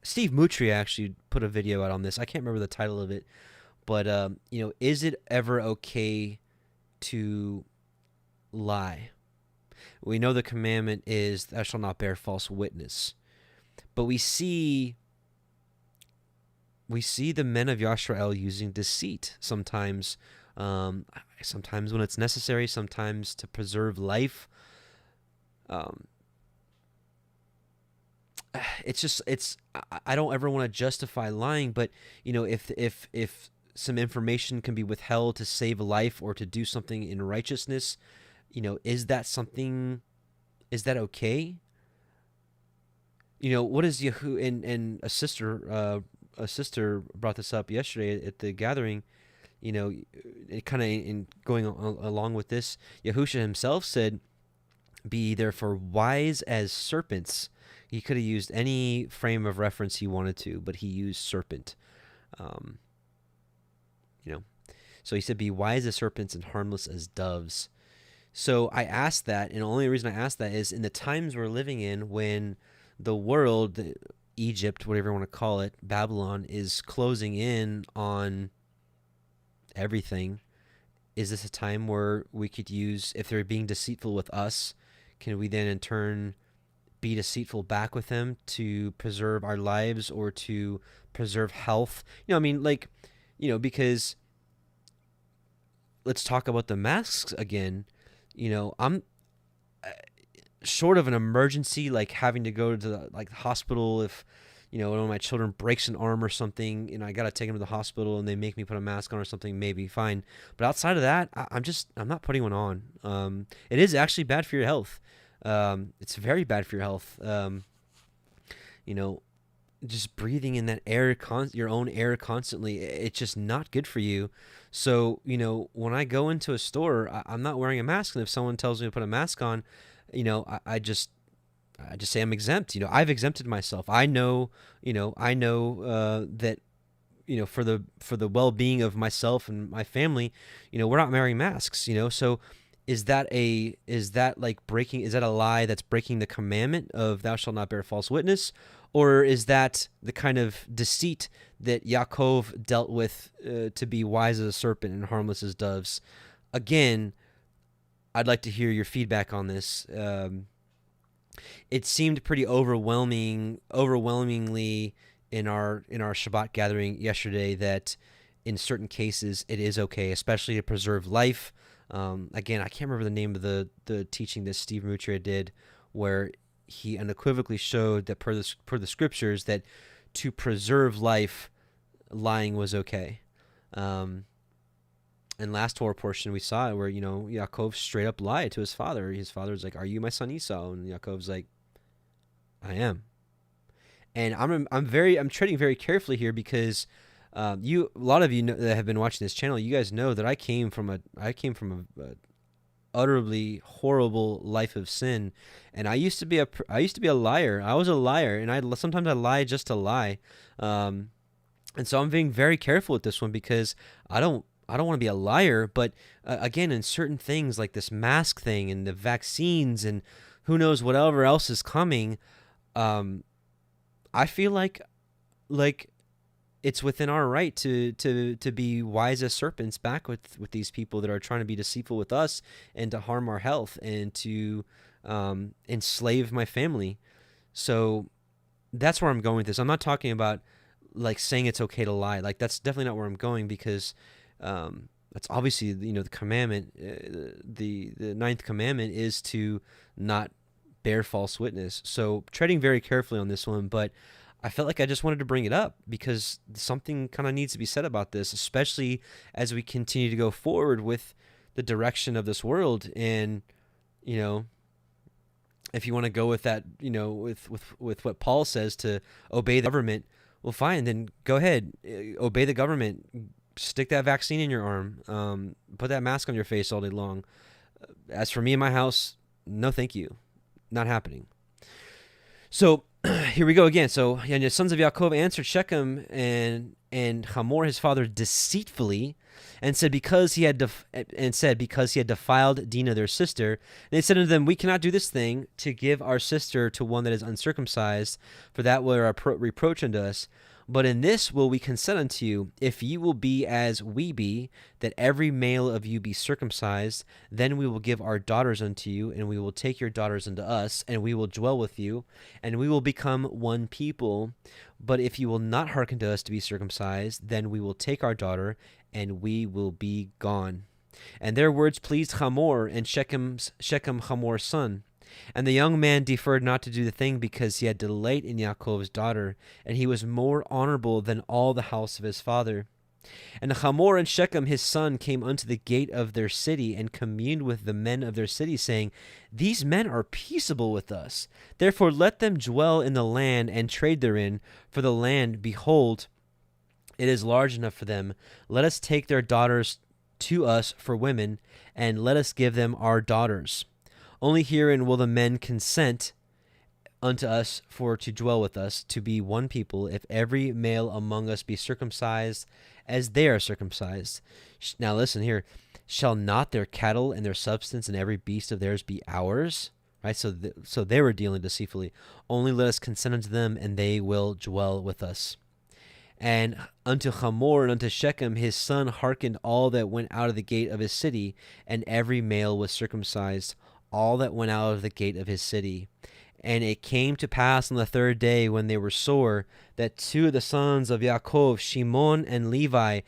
Steve Mutria actually put a video out on this. I can't remember the title of it, but, is it ever okay to lie? We know the commandment is, thou shalt not bear false witness. But we see the men of Yisrael using deceit sometimes, sometimes when it's necessary, sometimes to preserve life. I don't ever want to justify lying, but if some information can be withheld to save a life or to do something in righteousness, is that okay? What is Yahu and a sister brought this up yesterday at the gathering. It kind of in going along with this, Yahusha himself said, "Be therefore wise as serpents." He could have used any frame of reference he wanted to, but he used serpent. So he said, "Be wise as serpents and harmless as doves." So I asked that, and the only reason I asked that is in the times we're living in when the world, Egypt, whatever you want to call it, Babylon, is closing in on everything. Is this a time where we could use, if they're being deceitful with us, can we then in turn be deceitful back with them to preserve our lives or to preserve health? Because let's talk about the masks again. I'm short of an emergency, like having to go to the hospital if, one of my children breaks an arm or something, I got to take them to the hospital and they make me put a mask on or something, maybe fine. But outside of that, I'm not putting one on. It is actually bad for your health. It's very bad for your health. Just breathing in that air, your own air constantly, it's just not good for you. So, when I go into a store, I'm not wearing a mask. And if someone tells me to put a mask on, I just say I'm exempt. I've exempted myself. I know that, for the well-being of myself and my family, we're not wearing masks, so is that a lie that's breaking the commandment of thou shalt not bear false witness? Or is that the kind of deceit that Yaakov dealt with to be wise as a serpent and harmless as doves? Again, I'd like to hear your feedback on this. It seemed pretty overwhelmingly in our Shabbat gathering yesterday that in certain cases it is okay, especially to preserve life. Again, I can't remember the name of the teaching that Steve Mutria did, where he unequivocally showed that per the scriptures that to preserve life, lying was okay. And last Torah portion we saw it where Yaakov straight up lied to his father. His father's like, "Are you my son Esau?" And Yaakov's like, "I am." And I'm treading very carefully here because a lot of you that have been watching this channel, you guys know that I came from a utterly horrible life of sin, and I used to be a liar. I was a liar, and sometimes I lie just to lie. And so I'm being very careful with this one because I don't want to be a liar, but again, in certain things like this mask thing and the vaccines and who knows whatever else is coming, I feel like it's within our right to be wise as serpents back with these people that are trying to be deceitful with us and to harm our health and to enslave my family. So that's where I'm going with this. I'm not talking about saying it's okay to lie. That's definitely not where I'm going because that's obviously the commandment. The ninth commandment is to not bear false witness. So treading very carefully on this one, but I felt like I just wanted to bring it up because something kind of needs to be said about this, especially as we continue to go forward with the direction of this world. And, if you want to go with that, with what Paul says to obey the government, well, fine, then go ahead, obey the government, stick that vaccine in your arm, put that mask on your face all day long. As for me and my house, no, thank you. not happening. So here we go again. So and the sons of Yaakov answered Shechem and Hamor his father deceitfully, and said because he had defiled Dinah their sister. And they said unto them, we cannot do this thing to give our sister to one that is uncircumcised, for that were a reproach unto us. But in this will we consent unto you, if ye will be as we be, that every male of you be circumcised, then we will give our daughters unto you, and we will take your daughters unto us, and we will dwell with you, and we will become one people. But if you will not hearken to us to be circumcised, then we will take our daughter, and we will be gone. And their words pleased Hamor and Shechem Hamor's son. And the young man deferred not to do the thing, because he had delight in Yaakov's daughter, and he was more honorable than all the house of his father. And Hamor and Shechem his son came unto the gate of their city, and communed with the men of their city, saying, these men are peaceable with us. Therefore let them dwell in the land, and trade therein. For the land, behold, it is large enough for them. Let us take their daughters to us for women, and let us give them our daughters. Only herein will the men consent unto us for to dwell with us, to be one people, if every male among us be circumcised as they are circumcised. Now listen here. Shall not their cattle and their substance and every beast of theirs be ours? Right? So they were dealing deceitfully. Only let us consent unto them, and they will dwell with us. And unto Hamor and unto Shechem his son hearkened all that went out of the gate of his city, and every male was circumcised, all that went out of the gate of his city. And it came to pass on the third day, when they were sore, that two of the sons of Yaakov, Shimon and Levi,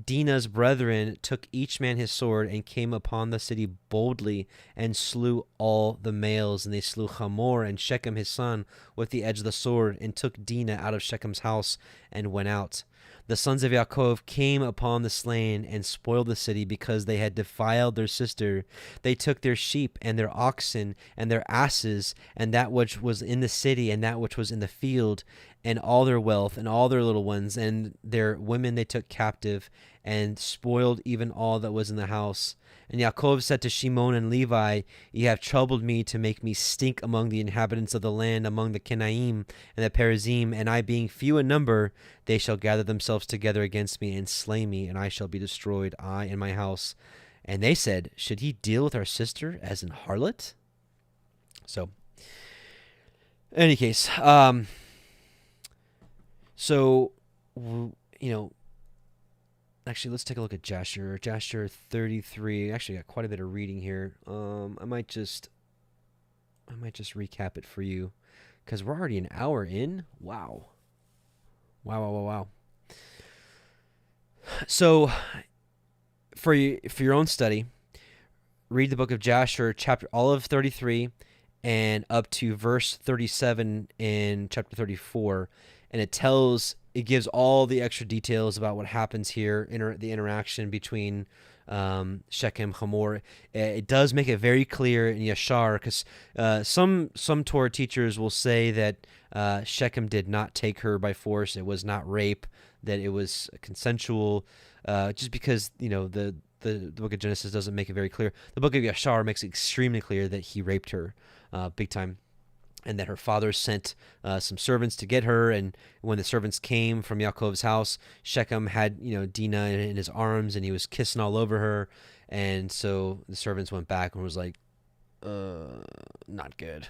Dinah's brethren, took each man his sword, and came upon the city boldly, and slew all the males. And they slew Hamor and Shechem his son with the edge of the sword, and took Dinah out of Shechem's house, and went out. The sons of Yaakov came upon the slain, and spoiled the city, because they had defiled their sister. They took their sheep, and their oxen, and their asses, and that which was in the city, and that which was in the field, and all their wealth, and all their little ones, and their women they took captive, and spoiled even all that was in the house. And Yaakov said to Shimon and Levi, ye have troubled me to make me stink among the inhabitants of the land, among the Kenaim and the Perizim, and I being few in number, they shall gather themselves together against me, and slay me, and I shall be destroyed, I and my house. And they said, should he deal with our sister as an harlot? So, in any case, actually, let's take a look at Jasher. Jasher 33. Actually, got quite a bit of reading here. I might just recap it for you, because we're already an hour in. Wow. So, for your own study, read the book of Jasher, all of 33, and up to verse 37 in chapter 34, and it gives all the extra details about what happens here, the interaction between Shechem, Hamor. It does make it very clear in Yashar, because some Torah teachers will say that Shechem did not take her by force. It was not rape, that it was consensual, just because, the book of Genesis doesn't make it very clear. The book of Yashar makes it extremely clear that he raped her big time, and that her father sent some servants to get her. And when the servants came from Yaakov's house, Shechem had, Dinah in his arms, and he was kissing all over her. And so the servants went back and was like, not good.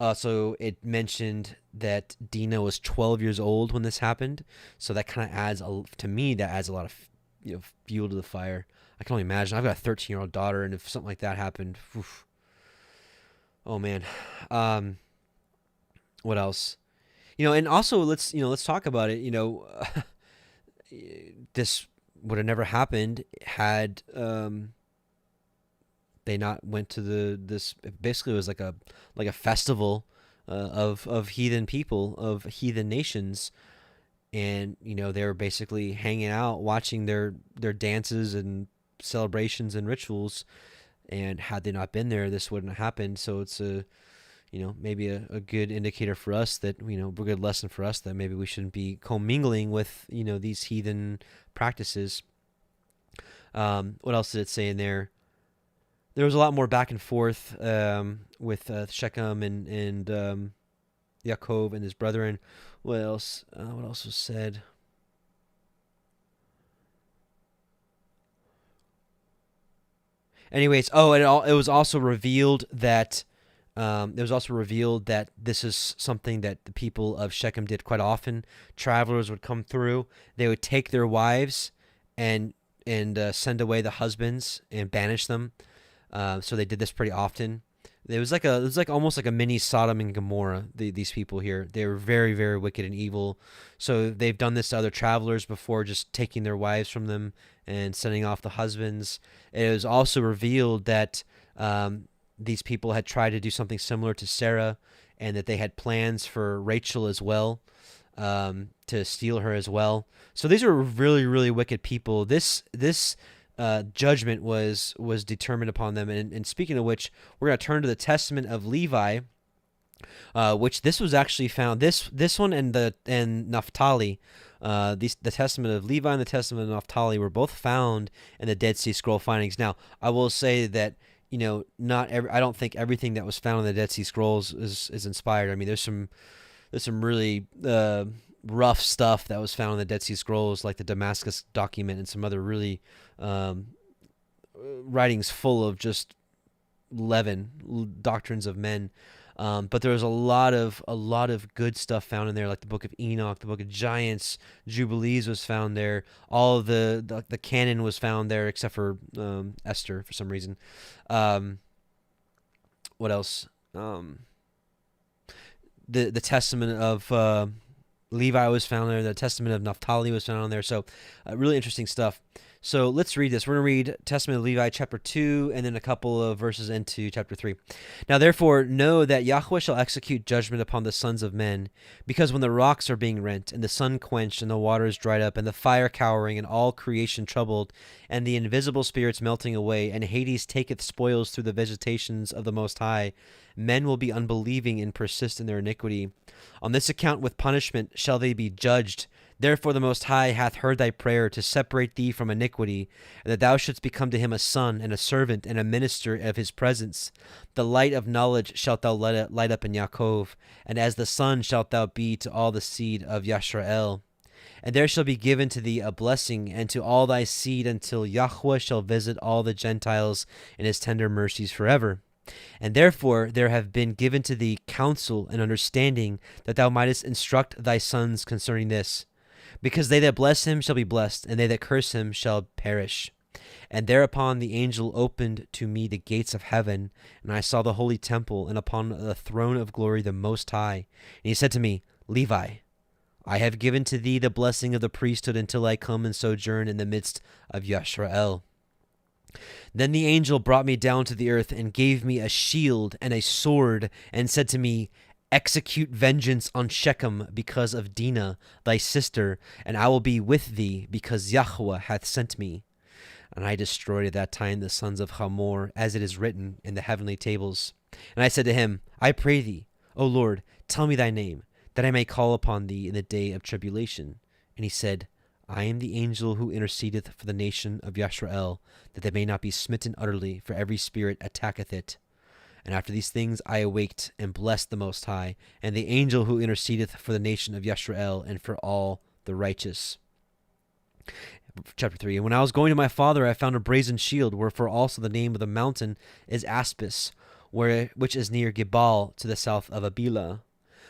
Also, it mentioned that Dinah was 12 years old when this happened. So that kind of adds, to me, that adds a lot of, fuel to the fire. I can only imagine. I've got a 13-year-old daughter, and if something like that happened, oof. Oh man. What else? And also let's talk about it. This would have never happened had they not went to this. Basically, it was like a festival of heathen people, of heathen nations, and they were basically hanging out, watching their dances and celebrations and rituals. And had they not been there, this wouldn't have happened. So it's maybe a good indicator for us that, a good lesson for us that maybe we shouldn't be commingling with, these heathen practices. What else did it say in there? there was a lot more back and forth with Shechem and Yaakov and his brethren. What else? What else was said? Anyways, it was also revealed that this is something that the people of Shechem did quite often. Travelers would come through; they would take their wives and send away the husbands and banish them. So they did this pretty often. It was almost like a mini Sodom and Gomorrah. These people here, they were very, very wicked and evil. So they've done this to other travelers before, just taking their wives from them and sending off the husbands. It was also revealed that these people had tried to do something similar to Sarah, and that they had plans for Rachel as well, to steal her as well. So these are really, really wicked people. This judgment was determined upon them. And speaking of which, we're going to turn to the Testament of Levi, which this was actually found. This one and Naphtali, the Testament of Levi and the Testament of Naphtali were both found in the Dead Sea Scroll findings. Now, I will say that, I don't think everything that was found in the Dead Sea Scrolls is inspired. I mean, there's some really rough stuff that was found in the Dead Sea Scrolls, like the Damascus document and some other really writings full of just leaven, doctrines of men. But there was a lot of good stuff found in there, like the Book of Enoch, the Book of Giants, Jubilees was found there. All of the canon was found there, except for Esther for some reason. What else? The Testament of Levi was found there. The Testament of Naphtali was found on there. So really interesting stuff. So let's read this. We're going to read Testament of Levi chapter 2 and then a couple of verses into chapter 3. Now therefore know that Yahuah shall execute judgment upon the sons of men, because when the rocks are being rent, and the sun quenched, and the waters dried up, and the fire cowering, and all creation troubled, and the invisible spirits melting away, and Hades taketh spoils through the vegetations of the Most High, men will be unbelieving and persist in their iniquity. On this account with punishment shall they be judged. Therefore the Most High hath heard thy prayer to separate thee from iniquity, and that thou shouldst become to him a son, and a servant, and a minister of his presence. The light of knowledge shalt thou light up in Yaakov, and as the sun shalt thou be to all the seed of Yisrael. And there shall be given to thee a blessing, and to all thy seed, until Yahuah shall visit all the Gentiles in his tender mercies forever. And therefore there have been given to thee counsel and understanding, that thou mightest instruct thy sons concerning this. Because they that bless him shall be blessed, and they that curse him shall perish. And thereupon the angel opened to me the gates of heaven, and I saw the holy temple, and upon the throne of glory the Most High. And he said to me, Levi, I have given to thee the blessing of the priesthood until I come and sojourn in the midst of Yisrael. Then the angel brought me down to the earth, and gave me a shield and a sword, and said to me, Execute vengeance on Shechem because of Dinah, thy sister, and I will be with thee, because Yahuah hath sent me. And I destroyed at that time the sons of Hamor, as it is written in the heavenly tables. And I said to him, I pray thee, O Lord, tell me thy name, that I may call upon thee in the day of tribulation. And he said, I am the angel who intercedeth for the nation of Yisrael, that they may not be smitten utterly, for every spirit attacketh it. And after these things I awaked and blessed the Most High, and the angel who intercedeth for the nation of Yisrael and for all the righteous. Chapter 3. And when I was going to my father, I found a brazen shield, wherefore also the name of the mountain is Aspis, which is near Gebal, to the south of Abila.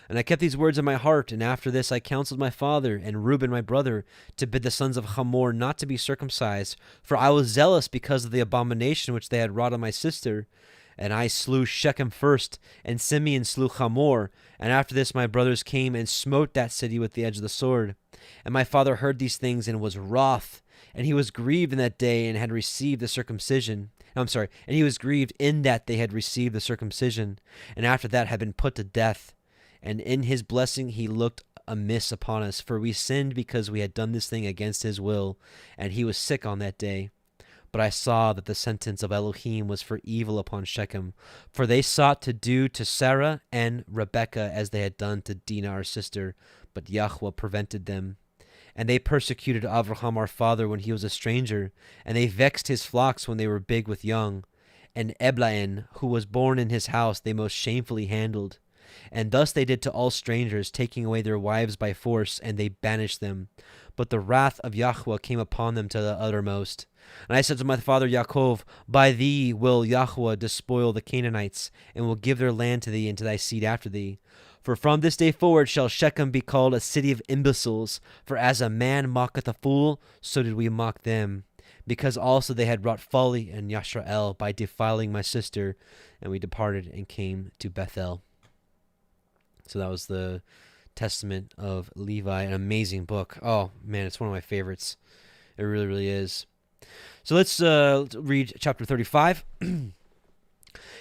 And I kept these words in my heart, and after this I counseled my father and Reuben my brother to bid the sons of Hamor not to be circumcised, for I was zealous because of the abomination which they had wrought on my sister. And I slew Shechem first, and Simeon slew Hamor. And after this my brothers came and smote that city with the edge of the sword. And my father heard these things and was wroth, and he was grieved in that day and had received the circumcision. And he was grieved in that they had received the circumcision, and after that had been put to death. And in his blessing he looked amiss upon us, for we sinned because we had done this thing against his will, and he was sick on that day. But I saw that the sentence of Elohim was for evil upon Shechem, for they sought to do to Sarah and Rebekah as they had done to Dinah our sister, but Yahuah prevented them. And they persecuted Avraham our father when he was a stranger, and they vexed his flocks when they were big with young. and Eblain, who was born in his house, they most shamefully handled. And thus they did to all strangers, taking away their wives by force, and they banished them. But the wrath of Yahuah came upon them to the uttermost. And I said to my father Yaakov, by thee will Yahuah despoil the Canaanites, and will give their land to thee and to thy seed after thee. For from this day forward shall Shechem be called a city of imbeciles. For as a man mocketh a fool, so did we mock them. Because also they had wrought folly in Yisrael by defiling my sister. And we departed and came to Bethel. So that was the Testament of Levi, an amazing book. Oh, man, it's one of my favorites. It really, really is. So let's read chapter 35. And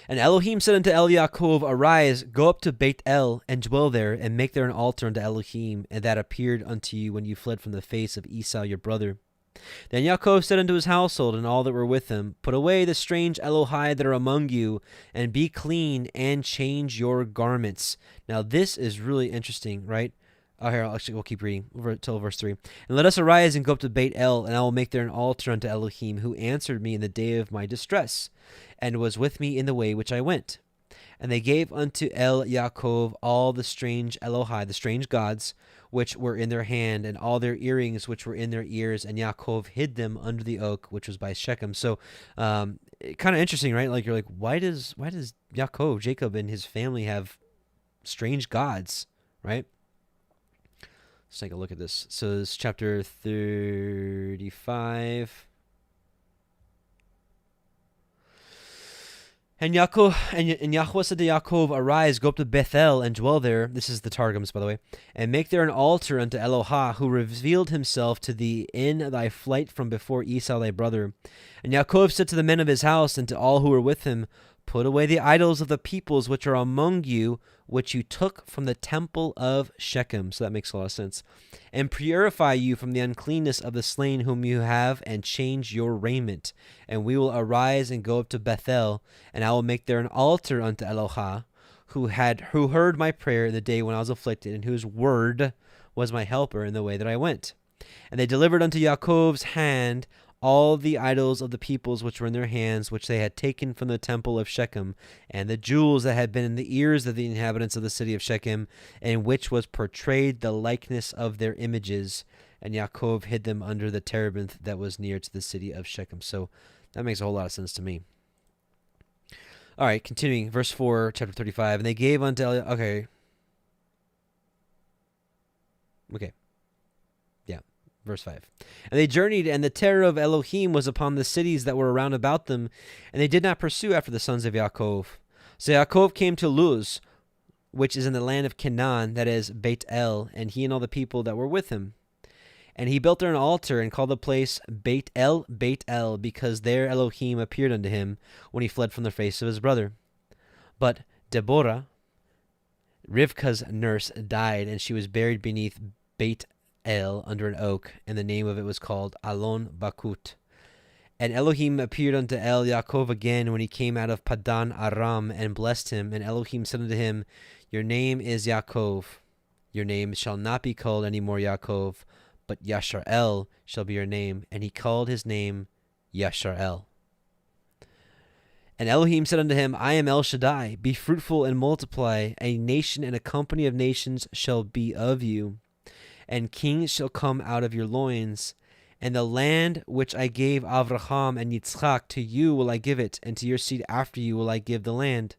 Elohim said unto El Yaakov, arise, go up to Beit El, and dwell there, and make there an altar unto Elohim, and that appeared unto you when you fled from the face of Esau your brother. Then Yaakov said unto his household and all that were with him, put away the strange Elohai that are among you, and be clean, and change your garments. Now this is really interesting, right? Oh, here, we'll keep reading until verse 3. And let us arise and go up to Beit El, and I will make there an altar unto Elohim, who answered me in the day of my distress, and was with me in the way which I went. And they gave unto El Yaakov all the strange Elohai, the strange gods, which were in their hand, and all their earrings which were in their ears, and Yaakov hid them under the oak which was by Shechem. So, kind of interesting, right? Like, you're like, why does Yaakov, Jacob, and his family have strange gods, right? Let's take a look at this. So this is chapter 35. And Yahuah said to Yaakov, arise, go up to Bethel, and dwell there. This is the Targums, by the way. And make there an altar unto Elohah, who revealed himself to thee in thy flight from before Esau thy brother. And Yaakov said to the men of his house, and to all who were with him, put away the idols of the peoples which are among you, which you took from the temple of Shechem. So that makes a lot of sense. And purify you from the uncleanness of the slain whom you have, and change your raiment. And we will arise and go up to Bethel, and I will make there an altar unto Elohah, who heard my prayer in the day when I was afflicted, and whose word was my helper in the way that I went. And they delivered unto Yaakov's hand all the idols of the peoples which were in their hands, which they had taken from the temple of Shechem, and the jewels that had been in the ears of the inhabitants of the city of Shechem, in which was portrayed the likeness of their images. And Yaakov hid them under the terebinth that was near to the city of Shechem. So that makes a whole lot of sense to me. All right, continuing, verse 4, chapter 35. And they gave unto Okay. Verse 5. And they journeyed, and the terror of Elohim was upon the cities that were around about them, and they did not pursue after the sons of Yaakov. So Yaakov came to Luz, which is in the land of Canaan, that is Beit El, and he and all the people that were with him. And he built there an altar, and called the place Beit El, because there Elohim appeared unto him when he fled from the face of his brother. But Deborah, Rivka's nurse, died, and she was buried beneath Beit El under an oak, and the name of it was called Alon Bakut. And Elohim appeared unto El Yaakov again when he came out of Padan Aram, and blessed him. And Elohim said unto him, your name is Yaakov. Your name shall not be called any more Yaakov, but Yashar'el shall be your name. And he called his name Yashar'el. And Elohim said unto him, I am El Shaddai. Be fruitful and multiply. A nation and a company of nations shall be of you, and kings shall come out of your loins. And the land which I gave Avraham and Yitzchak, to you will I give it, and to your seed after you will I give the land.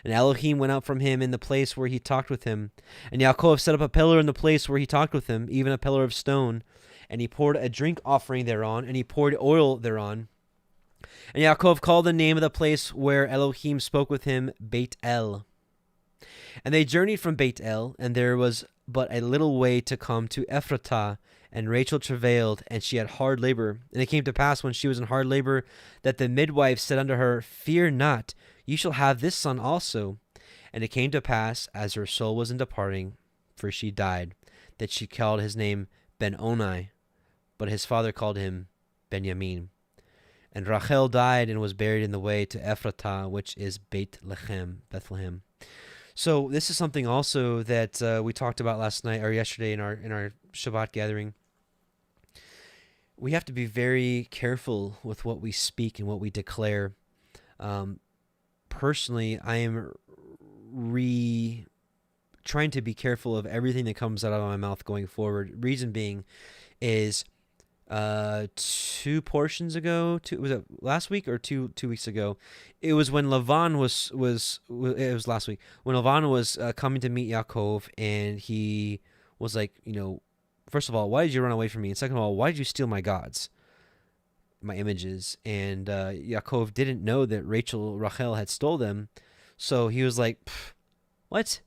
And Elohim went out from him in the place where he talked with him. And Yaakov set up a pillar in the place where he talked with him, even a pillar of stone. And he poured a drink offering thereon, and he poured oil thereon. And Yaakov called the name of the place where Elohim spoke with him Beit El. And they journeyed from Beit El, and there was but a little way to come to Ephratah, and Rachel travailed, and she had hard labor. And it came to pass, when she was in hard labor, that the midwife said unto her, fear not, you shall have this son also. And it came to pass, as her soul was in departing, for she died, that she called his name Ben-Oni, but his father called him Benjamin. And Rachel died, and was buried in the way to Ephratah, which is Bethlehem. So this is something also that we talked about last night or yesterday in our Shabbat gathering. We have to be very careful with what we speak and what we declare. Personally, I am trying to be careful of everything that comes out of my mouth going forward. Reason being is 2 portions ago, was it last week or 2 weeks ago? It was when Lavan was it was last week when Lavan was coming to meet Yaakov, and he was like, first of all, why did you run away from me? And second of all, why did you steal my gods, my images? And Yaakov didn't know that Rachel had stole them, so he was like, what?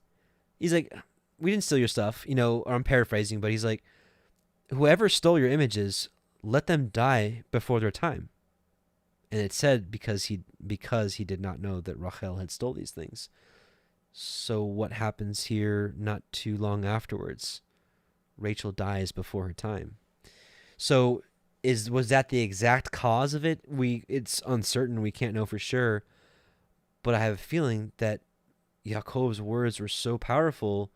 He's like, we didn't steal your stuff, or I'm paraphrasing, but he's like, whoever stole your images, let them die before their time. And it said because he did not know that Rachel had stole these things. So what happens here not too long afterwards? Rachel dies before her time. So was that the exact cause of it? It's uncertain. We can't know for sure. But I have a feeling that Yaakov's words were so powerful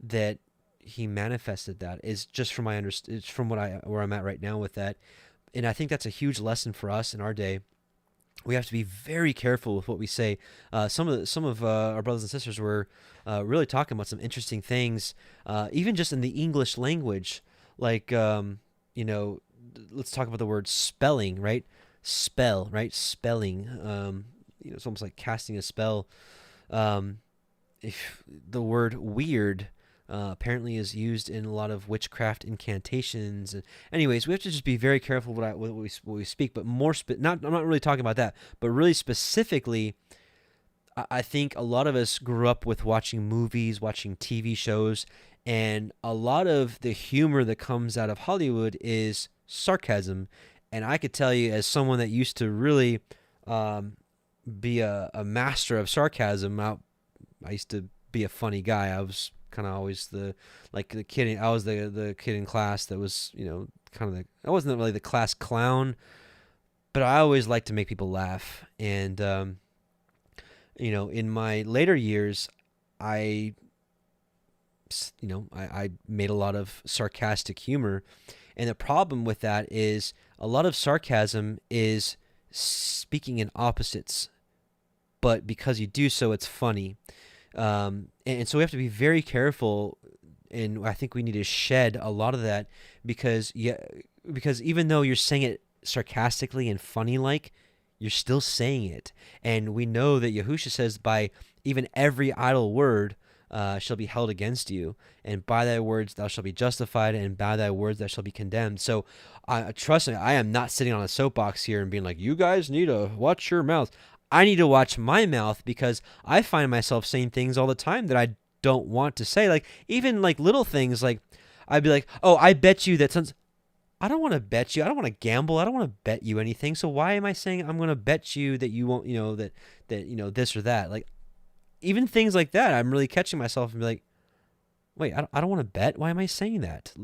that he manifested that. Is just from it's from where I'm at right now with that. And I think that's a huge lesson for us in our day. We have to be very careful with what we say. Some of our brothers and sisters were really talking about some interesting things, even just in the English language. Like, let's talk about the word spelling, right? Spell, right? Spelling. It's almost like casting a spell. If the word weird apparently is used in a lot of witchcraft incantations. And anyways, we have to just be very careful what we speak. But I'm not really talking about that, but really specifically, I think a lot of us grew up with watching movies, watching TV shows, and a lot of the humor that comes out of Hollywood is sarcasm. And I could tell you, as someone that used to really be a master of sarcasm, I used to be a funny guy. I was kind of always the kid. I was the kid in class that was, I wasn't really the class clown, but I always liked to make people laugh. And, in my later years, I made a lot of sarcastic humor. And the problem with that is a lot of sarcasm is speaking in opposites, but because you do so, it's funny. And so we have to be very careful, and I think we need to shed a lot of that because even though you're saying it sarcastically and funny-like, you're still saying it. And we know that Yahusha says, by even every idle word shall be held against you, and by thy words thou shalt be justified, and by thy words thou shalt be condemned. So trust me, I am not sitting on a soapbox here and being like, you guys need to watch your mouth. I need to watch my mouth because I find myself saying things all the time that I don't want to say. Like, even like little things, like I'd be like, oh, I bet you that sounds... I don't want to bet you. I don't want to gamble. I don't want to bet you anything. So why am I saying I'm going to bet you that you won't, that this or that? Like, even things like that, I'm really catching myself and be like, wait, I don't want to bet. Why am I saying that?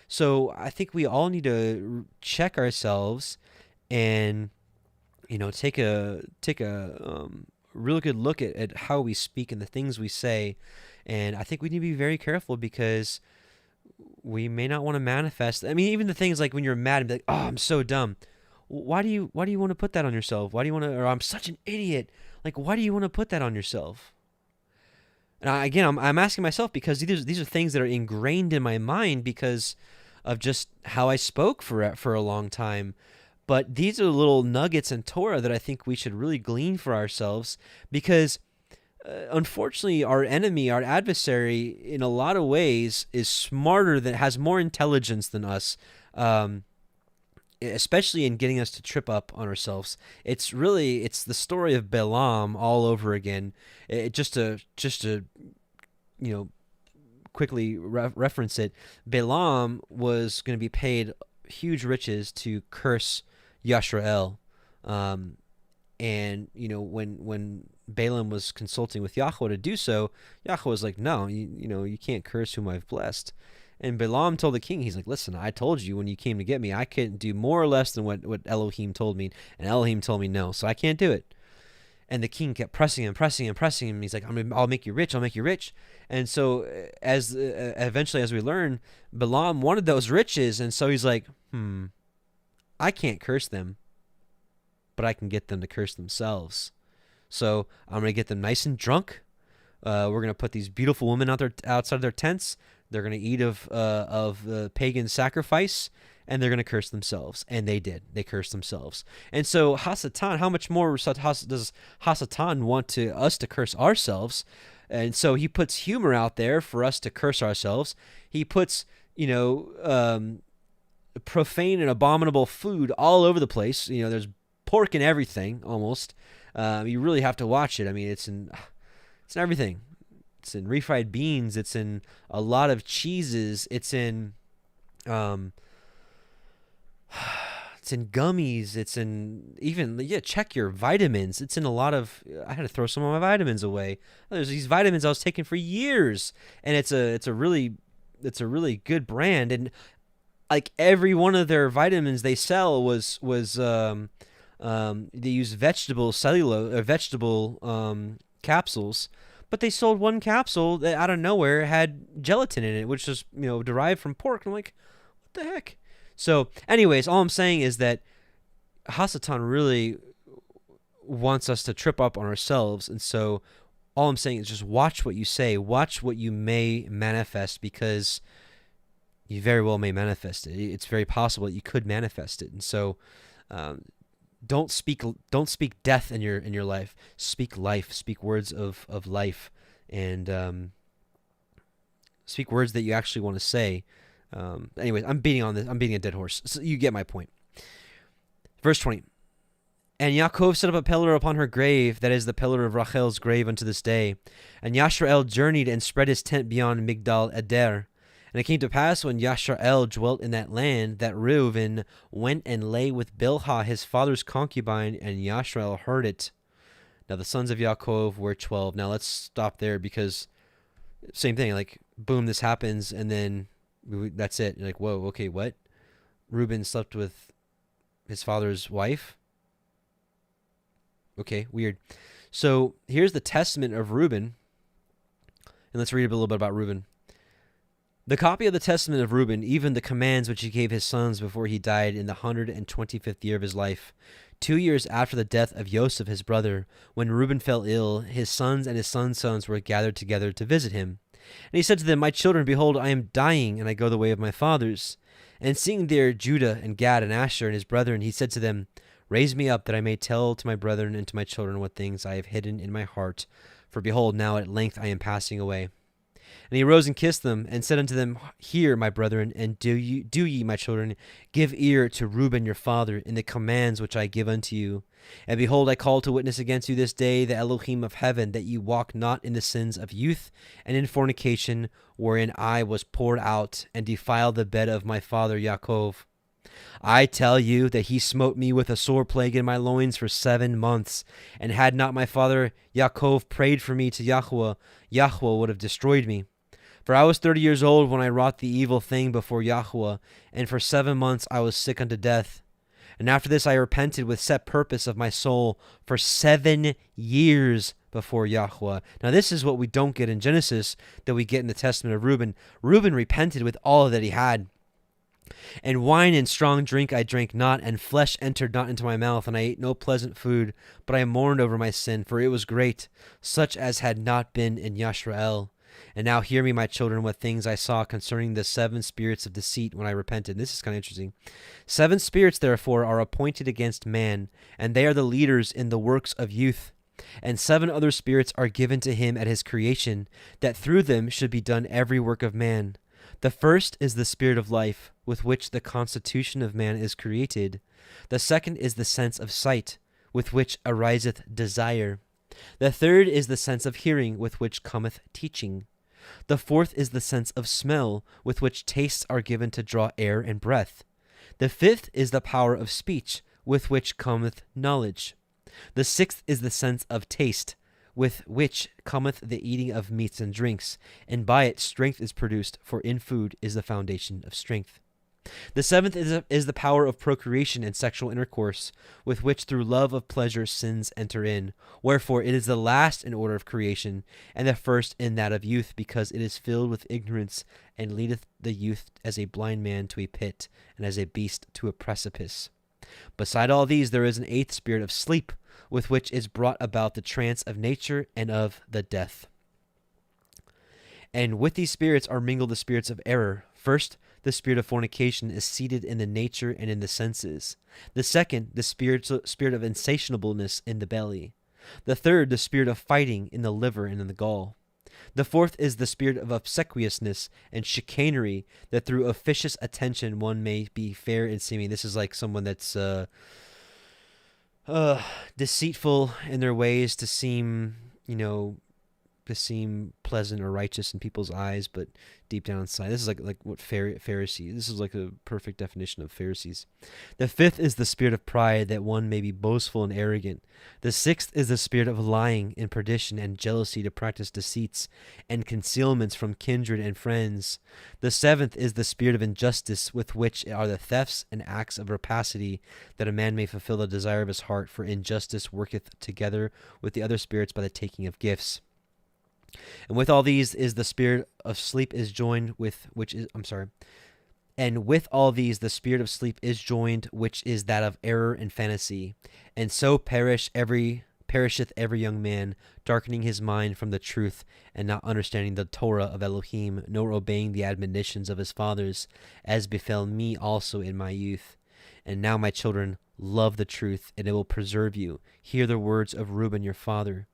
So I think we all need to check ourselves and, take a real good look at how we speak and the things we say. And I think we need to be very careful because we may not want to manifest. I mean, even the things like when you're mad and be like, oh, I'm so dumb. Why do you want to put that on yourself? Why do you want to, or I'm such an idiot. Like, why do you want to put that on yourself? And I'm asking myself because these are things that are ingrained in my mind because of just how I spoke for a long time. But these are little nuggets in Torah that I think we should really glean for ourselves because unfortunately our enemy, our adversary, in a lot of ways is smarter, has more intelligence than us, especially in getting us to trip up on ourselves. It's the story of Balaam all over again. Just to quickly reference it, Balaam was going to be paid huge riches to curse Yisrael. And when Balaam was consulting with Yahuah to do so, Yahuah was like, no, you can't curse whom I've blessed. And Balaam told the king, he's like, listen, I told you when you came to get me, I couldn't do more or less than what Elohim told me. And Elohim told me no, so I can't do it. And the king kept pressing him. He's like, I'll make you rich. I'll make you rich. And so eventually, as we learn, Balaam wanted those riches. And so he's like, I can't curse them, but I can get them to curse themselves. So I'm going to get them nice and drunk. We're going to put these beautiful women outside their tents. They're going to eat of the pagan sacrifice, and they're going to curse themselves. And they did. They cursed themselves. And so Hasatan, how much more does Hasatan want us to curse ourselves? And so he puts humor out there for us to curse ourselves. He puts, profane and abominable food all over the place. There's pork in everything almost. You really have to watch it. I mean, it's in everything. It's in refried beans. It's in a lot of cheeses. It's in gummies. It's in check your vitamins. It's in a lot of. I had to throw some of my vitamins away. There's these vitamins I was taking for years, and it's a really good brand. And like every one of their vitamins they sell was they use vegetable capsules, but they sold one capsule that out of nowhere had gelatin in it, which was derived from pork. I'm like, what the heck? So, anyways, all I'm saying is that Hasatan really wants us to trip up on ourselves, and so all I'm saying is just watch what you say, watch what you may manifest, because you very well may manifest it. It's very possible that you could manifest it, and so don't speak death in your life. Speak life. Speak words of life, and speak words that you actually want to say. Anyways, I'm beating a dead horse. So you get my point. Verse 20. And Yaakov set up a pillar upon her grave, that is the pillar of Rachel's grave unto this day. And Yashrael journeyed and spread his tent beyond Migdal Eder. And it came to pass when Yashrael dwelt in that land, that Reuben went and lay with Bilhah his father's concubine, and Yashrael heard it. Now the sons of Yaakov were 12. Now let's stop there, because same thing, like boom, this happens, and then that's it. You're like, whoa, okay, what? Reuben slept with his father's wife? Okay, weird. So here's the testament of Reuben, and let's read a little bit about Reuben. The copy of the testament of Reuben, even the commands which he gave his sons before he died in the 125th year of his life, 2 years after the death of Joseph his brother, when Reuben fell ill, his sons and his sons' sons were gathered together to visit him. And he said to them, My children, behold, I am dying, and I go the way of my fathers. And seeing there Judah and Gad and Asher and his brethren, he said to them, Raise me up, that I may tell to my brethren and to my children what things I have hidden in my heart. For behold, now at length I am passing away. And he arose and kissed them, and said unto them, Hear, my brethren, and do ye, my children, give ear to Reuben your father in the commands which I give unto you. And behold, I call to witness against you this day the Elohim of heaven, that ye walk not in the sins of youth, and in fornication, wherein I was poured out, and defiled the bed of my father Yaakov. I tell you that he smote me with a sore plague in my loins for 7 months, and had not my father Yaakov prayed for me to Yahuah, Yahuah would have destroyed me. For I was 30 years old when I wrought the evil thing before Yahuah, and for 7 months I was sick unto death. And after this I repented with set purpose of my soul for 7 years before Yahuah. Now this is what we don't get in Genesis, that we get in the testament of Reuben. Reuben repented with all that he had. And wine and strong drink I drank not, and flesh entered not into my mouth, and I ate no pleasant food, but I mourned over my sin, for it was great, such as had not been in Yashrael. And now hear me, my children, what things I saw concerning the 7 spirits of deceit when I repented. This is kind of interesting. 7 spirits, therefore, are appointed against man, and they are the leaders in the works of youth. And 7 other spirits are given to him at his creation, that through them should be done every work of man. The first is the spirit of life, with which the constitution of man is created. The second is the sense of sight, with which ariseth desire. The third is the sense of hearing, with which cometh teaching. The fourth is the sense of smell, with which tastes are given to draw air and breath. The fifth is the power of speech, with which cometh knowledge. The sixth is the sense of taste, with which cometh the eating of meats and drinks, and by it strength is produced, for in food is the foundation of strength. The seventh is the power of procreation and sexual intercourse, with which through love of pleasure sins enter in. Wherefore it is the last in order of creation, and the first in that of youth, because it is filled with ignorance, and leadeth the youth as a blind man to a pit, and as a beast to a precipice. Beside all these, there is an eighth spirit of sleep, with which is brought about the trance of nature and of the death. And with these spirits are mingled the spirits of error. First, the spirit of fornication is seated in the nature and in the senses. The second, the spirit of insatiableness in the belly. The third, the spirit of fighting in the liver and in the gall. The fourth is the spirit of obsequiousness and chicanery, that through officious attention one may be fair in seeming. This is like someone that's deceitful in their ways to seem, to seem pleasant or righteous in people's eyes, but deep down inside, this is like what Pharisees. This is like a perfect definition of Pharisees. The fifth is the spirit of pride, that one may be boastful and arrogant. The sixth is the spirit of lying and perdition and jealousy, to practice deceits and concealments from kindred and friends. The seventh is the spirit of injustice, with which are the thefts and acts of rapacity, that a man may fulfill the desire of his heart. For injustice worketh together with the other spirits by the taking of gifts. And with all these is the spirit of sleep is joined with, and with all these the spirit of sleep is joined, which is that of error and fantasy. And so perisheth every young man, darkening his mind from the truth, and not understanding the Torah of Elohim, nor obeying the admonitions of his fathers, as befell me also in my youth. And now, my children, love the truth, and it will preserve you. Hear the words of Reuben your father.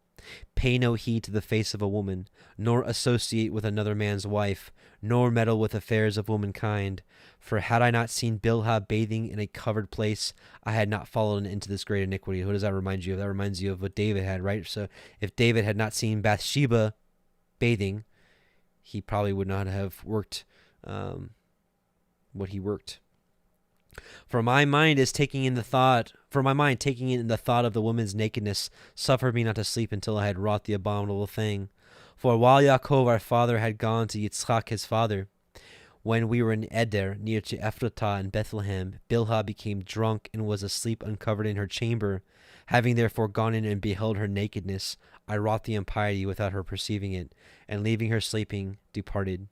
Pay no heed to the face of a woman, nor associate with another man's wife, nor meddle with affairs of womankind. For had I not seen Bilhah bathing in a covered place, I had not fallen into this great iniquity. Who does that remind you of? That reminds you of what David had, right? So if David had not seen Bathsheba bathing, he probably would not have worked what he worked. For my mind taking in the thought of the woman's nakedness suffered me not to sleep until I had wrought the abominable thing. For while Yaakov our father had gone to Yitzchak his father, when we were in Eder, near to Ephratah in Bethlehem, Bilhah became drunk and was asleep uncovered in her chamber. Having therefore gone in and beheld her nakedness, I wrought the impiety without her perceiving it, and leaving her sleeping, departed.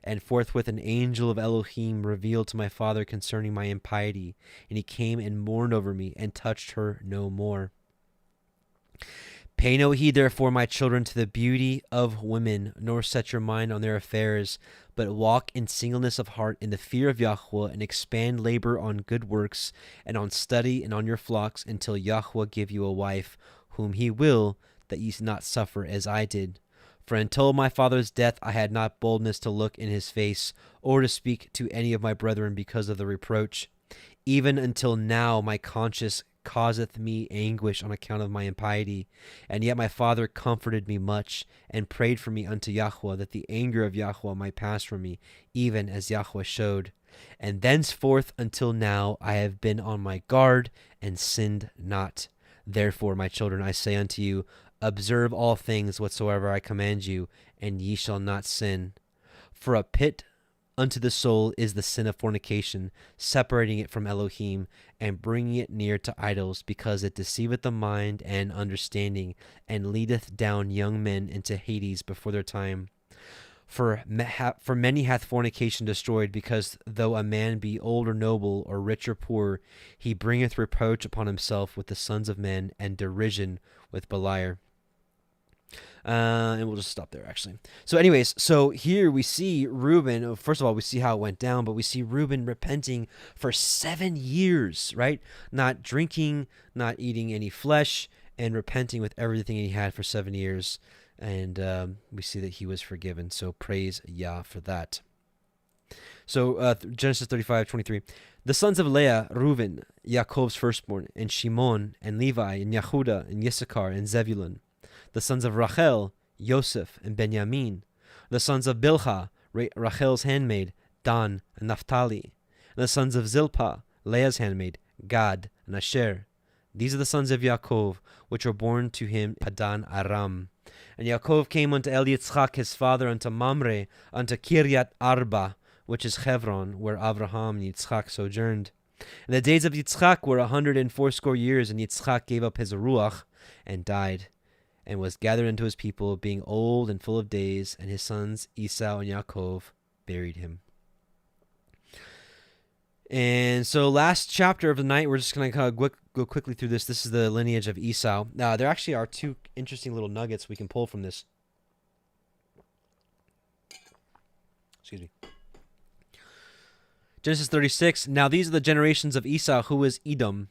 And forthwith an angel of Elohim revealed to my father concerning my impiety, and he came and mourned over me, and touched her no more. Pay no heed, therefore, my children, to the beauty of women, nor set your mind on their affairs, but walk in singleness of heart in the fear of Yahuwah, and expand labor on good works, and on study, and on your flocks, until Yahuwah give you a wife, whom he will, that ye not suffer as I did. For until my father's death I had not boldness to look in his face, or to speak to any of my brethren because of the reproach. Even until now my conscience causeth me anguish on account of my impiety. And yet my father comforted me much, and prayed for me unto Yahuwah, that the anger of Yahuwah might pass from me, even as Yahuwah showed. And thenceforth until now I have been on my guard, and sinned not. Therefore, my children, I say unto you, observe all things whatsoever I command you, and ye shall not sin. For a pit unto the soul is the sin of fornication, separating it from Elohim, and bringing it near to idols, because it deceiveth the mind and understanding, and leadeth down young men into Hades before their time. For many hath fornication destroyed, because though a man be old or noble, or rich or poor, he bringeth reproach upon himself with the sons of men, and derision with Beliar. And we'll just stop there, actually. So anyways, so here we see Reuben. First of all, we see how it went down, but we see Reuben repenting for 7 years, right? Not drinking, not eating any flesh, and repenting with everything he had for 7 years. And we see that he was forgiven. So praise Yah for that. So Genesis 35:23. The sons of Leah, Reuben, Yaakov's firstborn, and Shimon, and Levi, and Yehuda, and Issachar, and Zebulun. The sons of Rachel, Yosef, and Benjamin. The sons of Bilhah, Rachel's handmaid, Dan, and Naphtali. And the sons of Zilpah, Leah's handmaid, Gad, and Asher. These are the sons of Yaakov, which were born to him Padan Aram. And Yaakov came unto Yitzchak his father, unto Mamre, unto Kiryat Arba, which is Hebron, where Abraham and Yitzchak sojourned. And the days of Yitzchak were 180 years, and Yitzchak gave up his ruach, and died, and was gathered into his people, being old and full of days, and his sons Esau and Yaakov buried him. And so last chapter of the night, we're just going to go quickly through this. This is the lineage of Esau. There actually are two interesting little nuggets we can pull from this. Excuse me. Genesis 36. Now these are the generations of Esau, who is Edom.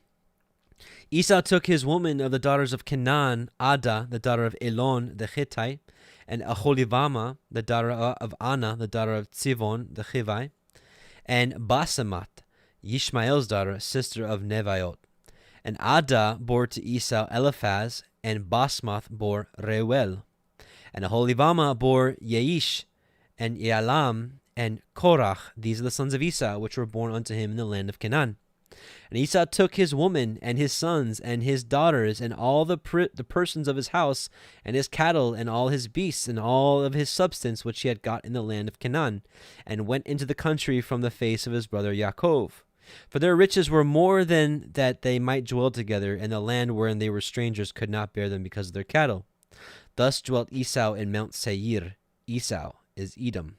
Esau took his woman of the daughters of Canaan, Ada, the daughter of Elon, the Hittite, and Aholibama, the daughter of Anna, the daughter of Tzivon, the Hivite, and Basemat, Yishmael's daughter, sister of Neviot. And Ada bore to Esau Eliphaz, and Basmath bore Reuel. And Aholibama bore Yeish, and Yalam, and Korach. These are the sons of Esau, which were born unto him in the land of Canaan. And Esau took his woman, and his sons, and his daughters, and all the persons of his house, and his cattle, and all his beasts, and all of his substance which he had got in the land of Canaan, and went into the country from the face of his brother Yaakov. For their riches were more than that they might dwell together, and the land wherein they were strangers could not bear them because of their cattle. Thus dwelt Esau in Mount Seir. Esau is Edom.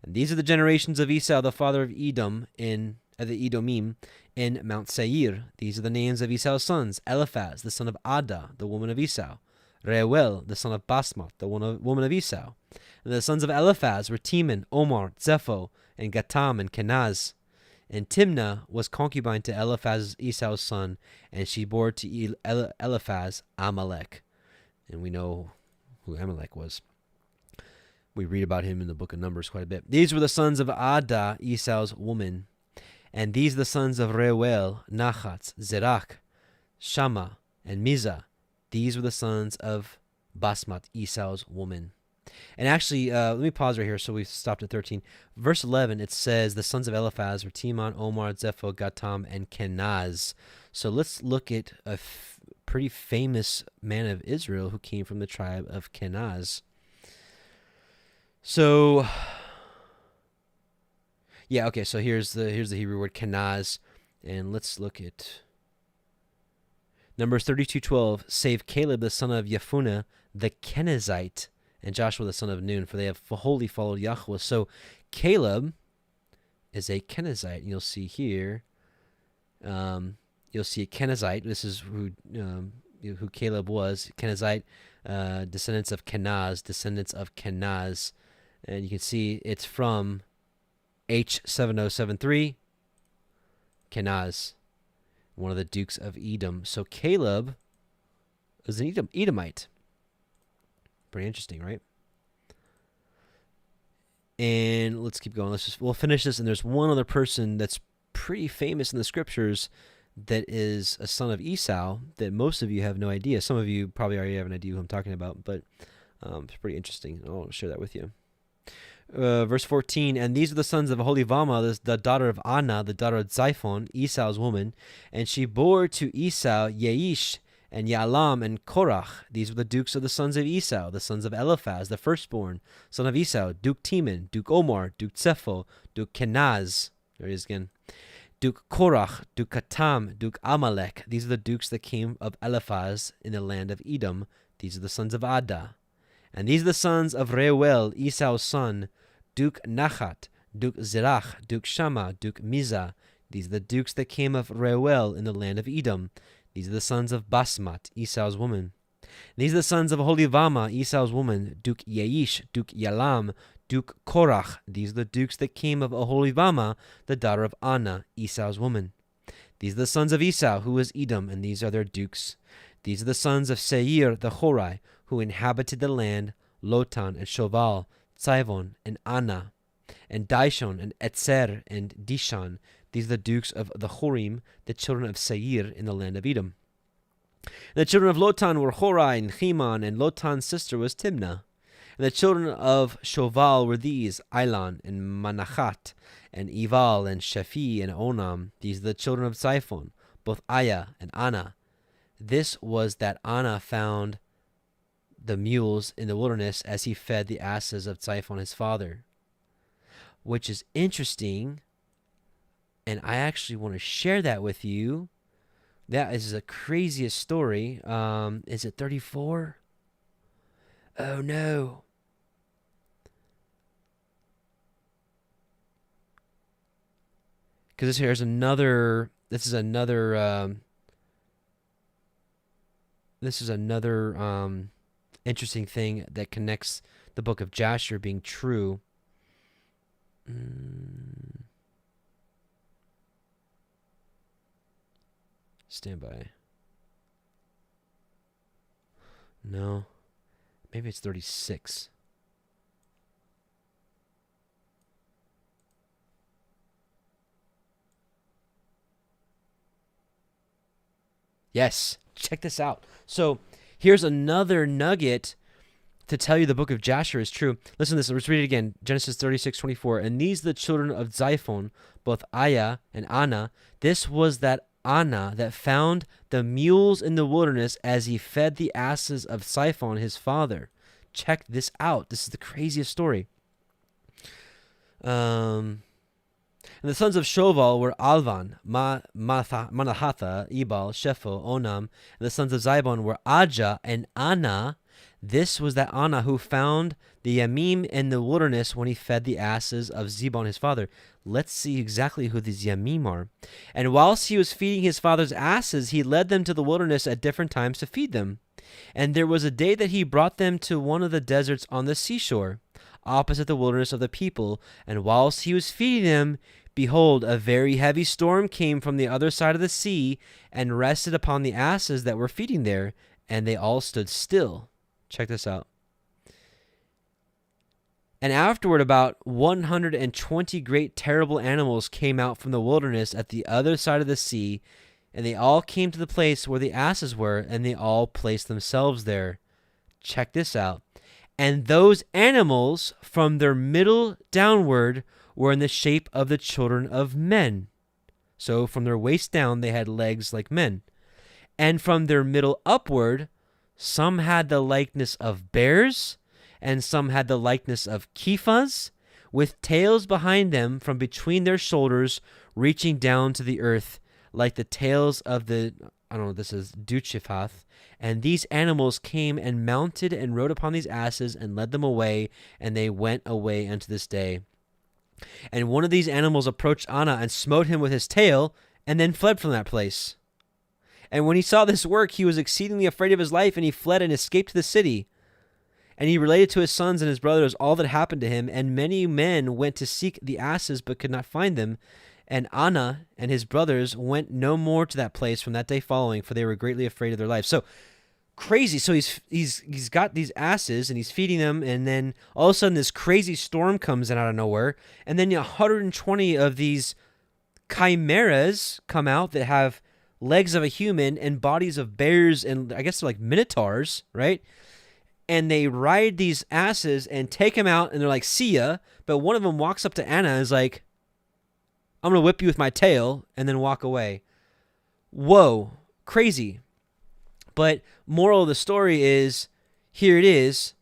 And these are the generations of Esau, the father of Edom, the Edomim, in Mount Seir. These are the names of Esau's sons: Eliphaz, the son of Ada, the woman of Esau; Reuel, the son of Basmath, the woman of Esau. And the sons of Eliphaz were Teman, Omar, Zepho, and Gatam, and Kenaz. And Timnah was concubine to Eliphaz, Esau's son, and she bore to Eliphaz Amalek. And we know who Amalek was. We read about him in the book of Numbers quite a bit. These were the sons of Ada, Esau's woman. And these are the sons of Reuel, Nachatz, Zerach, Shammah, and Mizah. These were the sons of Basmath, Esau's woman. And actually, let me pause right here. So we stopped at 13. Verse 11, it says the sons of Eliphaz were Teman, Omar, Zepho, Gatam, and Kenaz. So let's look at a pretty famous man of Israel who came from the tribe of Kenaz. So, yeah, okay, so here's the Hebrew word Kenaz, and let's look at Numbers 32:12. Save Caleb the son of Jephunneh the Kenizzite, and Joshua the son of Nun, for they have wholly followed Yahweh. So Caleb is a Kenizzite, and you'll see here, you'll see a Kenizzite. This is who Caleb was. Kenizzite, descendants of Kenaz. And you can see it's from H7073, Kenaz, one of the dukes of Edom. So Caleb is an Edomite. Pretty interesting, right? And let's keep going. We'll finish this. And there's one other person that's pretty famous in the scriptures that is a son of Esau that most of you have no idea. Some of you probably already have an idea who I'm talking about, but it's pretty interesting. I'll share that with you. Verse 14, and these are the sons of Aholibama, the daughter of Anna, the daughter of Ziphon, Esau's woman, and she bore to Esau Yeish, and Yalam, and Korach. These were the dukes of the sons of Esau, the sons of Eliphaz, the firstborn, son of Esau, Duke Teman, Duke Omar, Duke Zepho, Duke Kenaz. There he is again. Duke Korach, Duke Katam, Duke Amalek. These are the dukes that came of Eliphaz in the land of Edom. These are the sons of Ada. And these are the sons of Reuel, Esau's son, Duke Nachat, Duke Zerach, Duke Shammah, Duke Mizah. These are the dukes that came of Reuel in the land of Edom. These are the sons of Basmath, Esau's woman. These are the sons of Aholibama, Esau's woman, Duke Yeish, Duke Yalam, Duke Korach. These are the dukes that came of Aholibama, the daughter of Anna, Esau's woman. These are the sons of Esau, who is Edom, and these are their dukes. These are the sons of Seir the Horai, who inhabited the land, Lotan and Shoval, Tzivon and Anna, and Dishon and Etzer and Dishan. These are the dukes of the Horim, the children of Seir in the land of Edom. And the children of Lotan were Horai and Heman, and Lotan's sister was Timnah. And the children of Shoval were these, Ilan and Manachat, and Eval and Shephi and Onam. These are the children of Ziphon, both Aya and Anna. This was that Anna found the mules in the wilderness as he fed the asses of Ziphon his father, which is interesting, and I actually want to share that with you. That is the craziest story. Is it 34? Oh no. because here's another. This is another interesting thing that connects the book of Jasher being true. Stand by. No. Maybe it's 36. Yes. Check this out. So here's another nugget to tell you the book of Jasher is true. Listen to this. Let's read it again. Genesis 36:24. And these the children of Ziphon, both Aya and Anna. This was that Anna that found the mules in the wilderness as he fed the asses of Ziphon his father. Check this out. This is the craziest story. And the sons of Shoval were Alvan, Manahatha, Ebal, Shepho, Onam. And the sons of Zibon were Ajah and Anna. This was that Anna who found the Yamim in the wilderness when he fed the asses of Zibon his father. Let's see exactly who these Yamim are. And whilst he was feeding his father's asses, he led them to the wilderness at different times to feed them. And there was a day that he brought them to one of the deserts on the seashore, opposite the wilderness of the people. And whilst he was feeding them, behold, a very heavy storm came from the other side of the sea and rested upon the asses that were feeding there, and they all stood still. Check this out. And afterward, about 120 great terrible animals came out from the wilderness at the other side of the sea, and they all came to the place where the asses were, and they all placed themselves there. Check this out. And those animals, from their middle downward, were in the shape of the children of men. So from their waist down, they had legs like men. And from their middle upward, some had the likeness of bears, and some had the likeness of kephas, with tails behind them from between their shoulders, reaching down to the earth, like the tails of the, this is Duchifath. And these animals came and mounted and rode upon these asses and led them away, and they went away unto this day. And one of these animals approached Anna and smote him with his tail, and then fled from that place. And when he saw this work, he was exceedingly afraid of his life, and he fled and escaped to the city. And he related to his sons and his brothers all that happened to him, and many men went to seek the asses, but could not find them. And Anna and his brothers went no more to that place from that day following, for they were greatly afraid of their lives. So crazy. So he's got these asses, and he's feeding them, and then all of a sudden this crazy storm comes in out of nowhere, and then 120 of these chimeras come out that have legs of a human and bodies of bears, and I guess they're like minotaurs, right? And they ride these asses and take them out, and they're like, see ya. But one of them walks up to Anna and is like, I'm going to whip you with my tail, and then walk away. Whoa, crazy. But moral of the story is, here it is,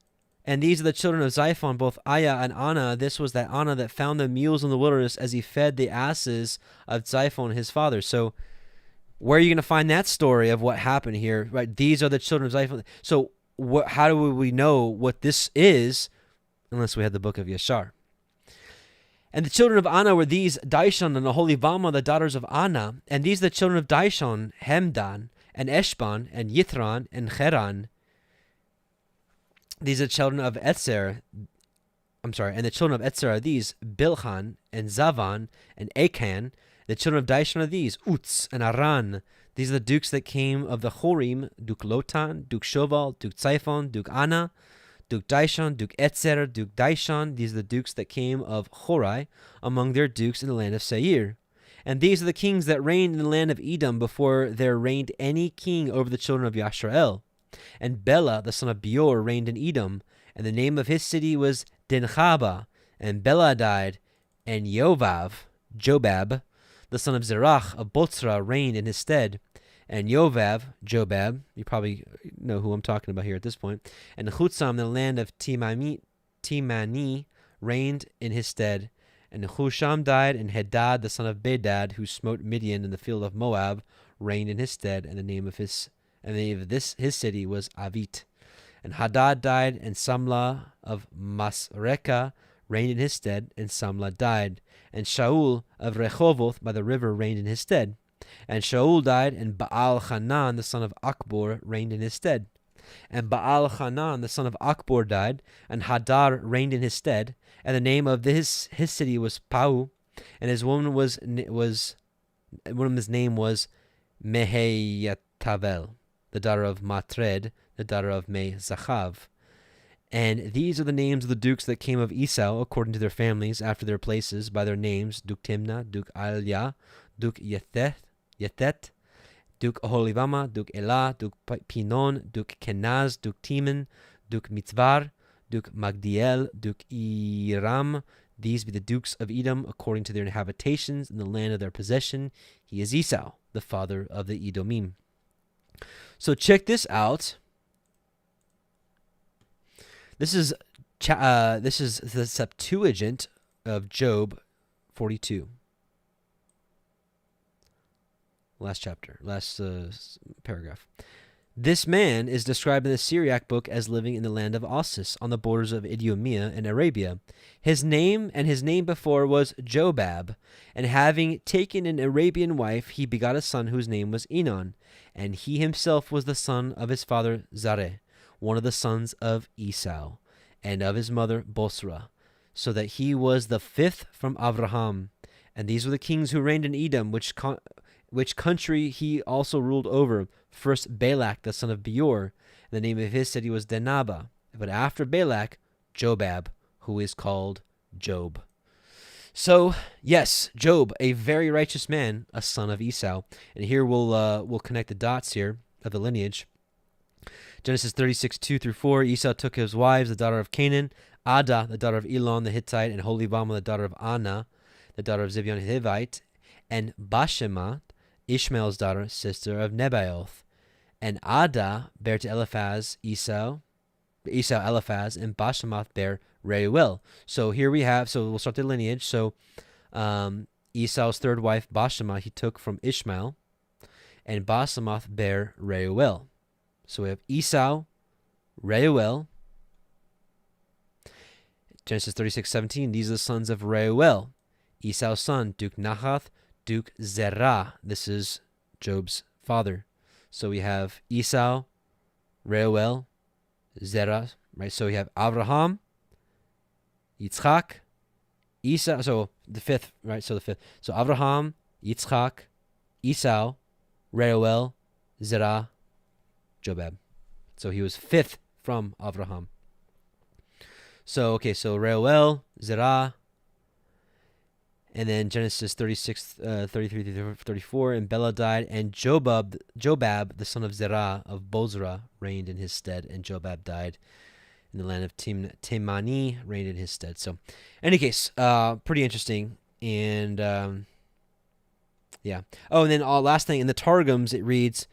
and these are the children of Ziphon, both Aya and Anna. This was that Anna that found the mules in the wilderness as he fed the asses of Ziphon, his father. So where are you going to find that story of what happened here? Right? These are the children of Ziphon. So how do we know what this is unless we had the book of Yashar? And the children of Anna were these, Dishon and Aholibama, the daughters of Anna. And these are the children of Dishon, Hemdan, and Eshban, and Yithran, and Cheran. These are the children of Etzer. And the children of Etzer are these, Bilhan, and Zavan, and Akan. The children of Dishon are these, Utz, and Aran. These are the dukes that came of the Chorim, Duke Lotan, Duke Shoval, Duke Ziphon, Duke Anna, Duke Dishon, Duke Etzer, Duke Dishon. These are the dukes that came of Horai, among their dukes in the land of Seir. And these are the kings that reigned in the land of Edom before there reigned any king over the children of Yashrael. And Bela, the son of Beor, reigned in Edom, and the name of his city was Dinchaba. And Bela died, and Jobab, the son of Zerach of Botzra, reigned in his stead. And Jobab, you probably know who I'm talking about here at this point, and Chutzam, the land of Timani, reigned in his stead. And Husham died, and Hadad, the son of Bedad, who smote Midian in the field of Moab, reigned in his stead. And the name of his city was Avit. And Hadad died, and Samlah of Masreka reigned in his stead, and Samlah died. And Shaul of Rehoboth by the river reigned in his stead. And Shaul died, and Baal-Hanan the son of Akbor reigned in his stead. And Baal-Hanan the son of Akbor died, and Hadar reigned in his stead. And the name of his city was Pau, and his woman's name was Meheyatavel, the daughter of Matred, the daughter of Me-Zachav. And these are the names of the dukes that came of Esau, according to their families, after their places, by their names: Duke Timnah, Duke Alia, Duke Yethet, Duke Oholibama, Duke Elah, Duke Pinon, Duke Kenaz, Duke Timan, Duke Mitzvar, Duke Magdiel, Duke Iram. These be the dukes of Edom, according to their habitations in the land of their possession. He is Esau, the father of the Edomim. So check this out. This is the Septuagint of Job 42. Last chapter, last paragraph. This man is described in the Syriac book as living in the land of Ossus, on the borders of Idumea and Arabia. His name before was Jobab, and having taken an Arabian wife, he begot a son whose name was Enon, and he himself was the son of his father Zareh, one of the sons of Esau, and of his mother Bosra, so that he was the fifth from Avraham. And these were the kings who reigned in Edom, which country he also ruled over. First Balak, the son of Beor, and the name of his city was Denaba. But after Balak, Jobab, who is called Job. So, yes, Job, a very righteous man, a son of Esau. And here we'll connect the dots here of the lineage. Genesis 36, 2-4, Esau took his wives, the daughter of Canaan, Ada, the daughter of Elon the Hittite, and Holibama, the daughter of Anna, the daughter of Zibeon the Hivite, and Bashemat, Ishmael's daughter, sister of Nebaioth. And Ada bare to Esau Eliphaz, and Bashemoth bare Reuel. So here we have, so we'll start the lineage. So Esau's third wife, Bashemoth, he took from Ishmael, and Bashemoth bare Reuel. So we have Esau, Reuel. Genesis 36:17, these are the sons of Reuel. Esau's son, Duke Nahath, Duke Zerah. This is Job's father. So we have Esau, Reuel, Zerah, right? So we have Abraham, Yitzchak, Esau. So the fifth, right? So the fifth. So Abraham, Yitzchak, Esau, Reuel, Zerah, Jobab. So he was fifth from Abraham. So, okay, so Reuel, Zerah, and then Genesis 36, 33-34, and Bela died, and Jobab, the son of Zerah of Bozrah, reigned in his stead, and Jobab died in the land of Temani, reigned in his stead. So, in any case, pretty interesting, and yeah. Oh, and then last thing, in the Targums, it reads,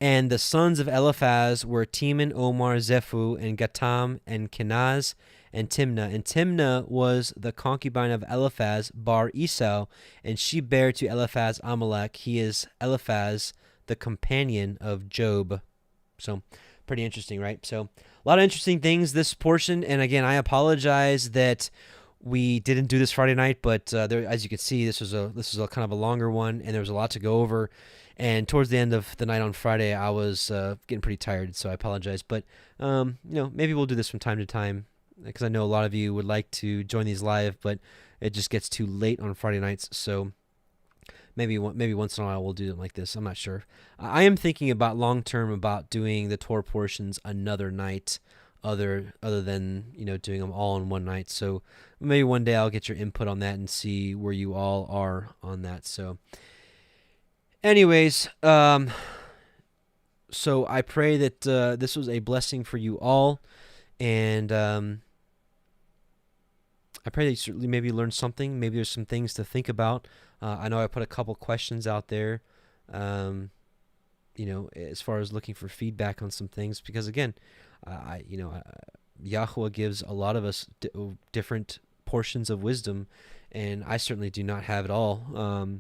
and the sons of Eliphaz were Teman, Omar, Zephu, and Gatam, and Kenaz, and Timnah. And Timnah was the concubine of Eliphaz, bar Esau, and she bare to Eliphaz Amalek. He is Eliphaz, the companion of Job. So, pretty interesting, right? So, a lot of interesting things, this portion. And again, I apologize that we didn't do this Friday night, but there, as you can see, this was a kind of a longer one, and there was a lot to go over. And towards the end of the night on Friday, I was getting pretty tired, so I apologize. But maybe we'll do this from time to time, because I know a lot of you would like to join these live, but it just gets too late on Friday nights. So maybe once in a while we'll do it like this. I'm not sure. I am thinking about long term about doing the Torah portions another night, other than doing them all in one night. So maybe one day I'll get your input on that and see where you all are on that. So anyways, so I pray that this was a blessing for you all, and I pray that you maybe learned something. Maybe there's some things to think about. I know I put a couple questions out there, as far as looking for feedback on some things, because again, Yahuah gives a lot of us different portions of wisdom, and I certainly do not have it all.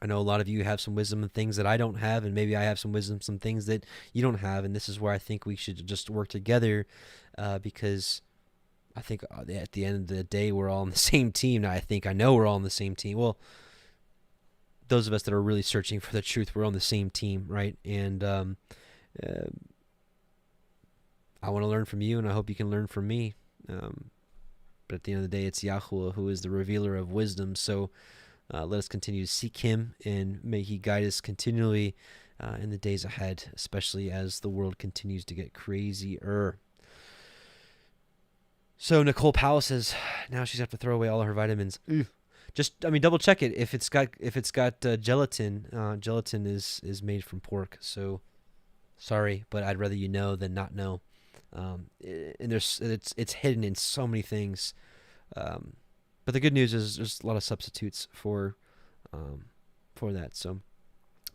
I know a lot of you have some wisdom and things that I don't have, and maybe I have some wisdom, some things that you don't have, and this is where I think we should just work together, because I think at the end of the day, we're all on the same team. Now, I know we're all on the same team. Well, those of us that are really searching for the truth, we're on the same team, right? And I want to learn from you, and I hope you can learn from me. But at the end of the day, it's Yahuwah who is the revealer of wisdom. So let us continue to seek him, and may he guide us continually in the days ahead, especially as the world continues to get crazier. So Nicole Powell says now she's have to throw away all of her vitamins. Just, double check it. If it's got gelatin, gelatin is made from pork. So sorry, but I'd rather you know than not know. And it's hidden in so many things. But the good news is there's a lot of substitutes for that. So,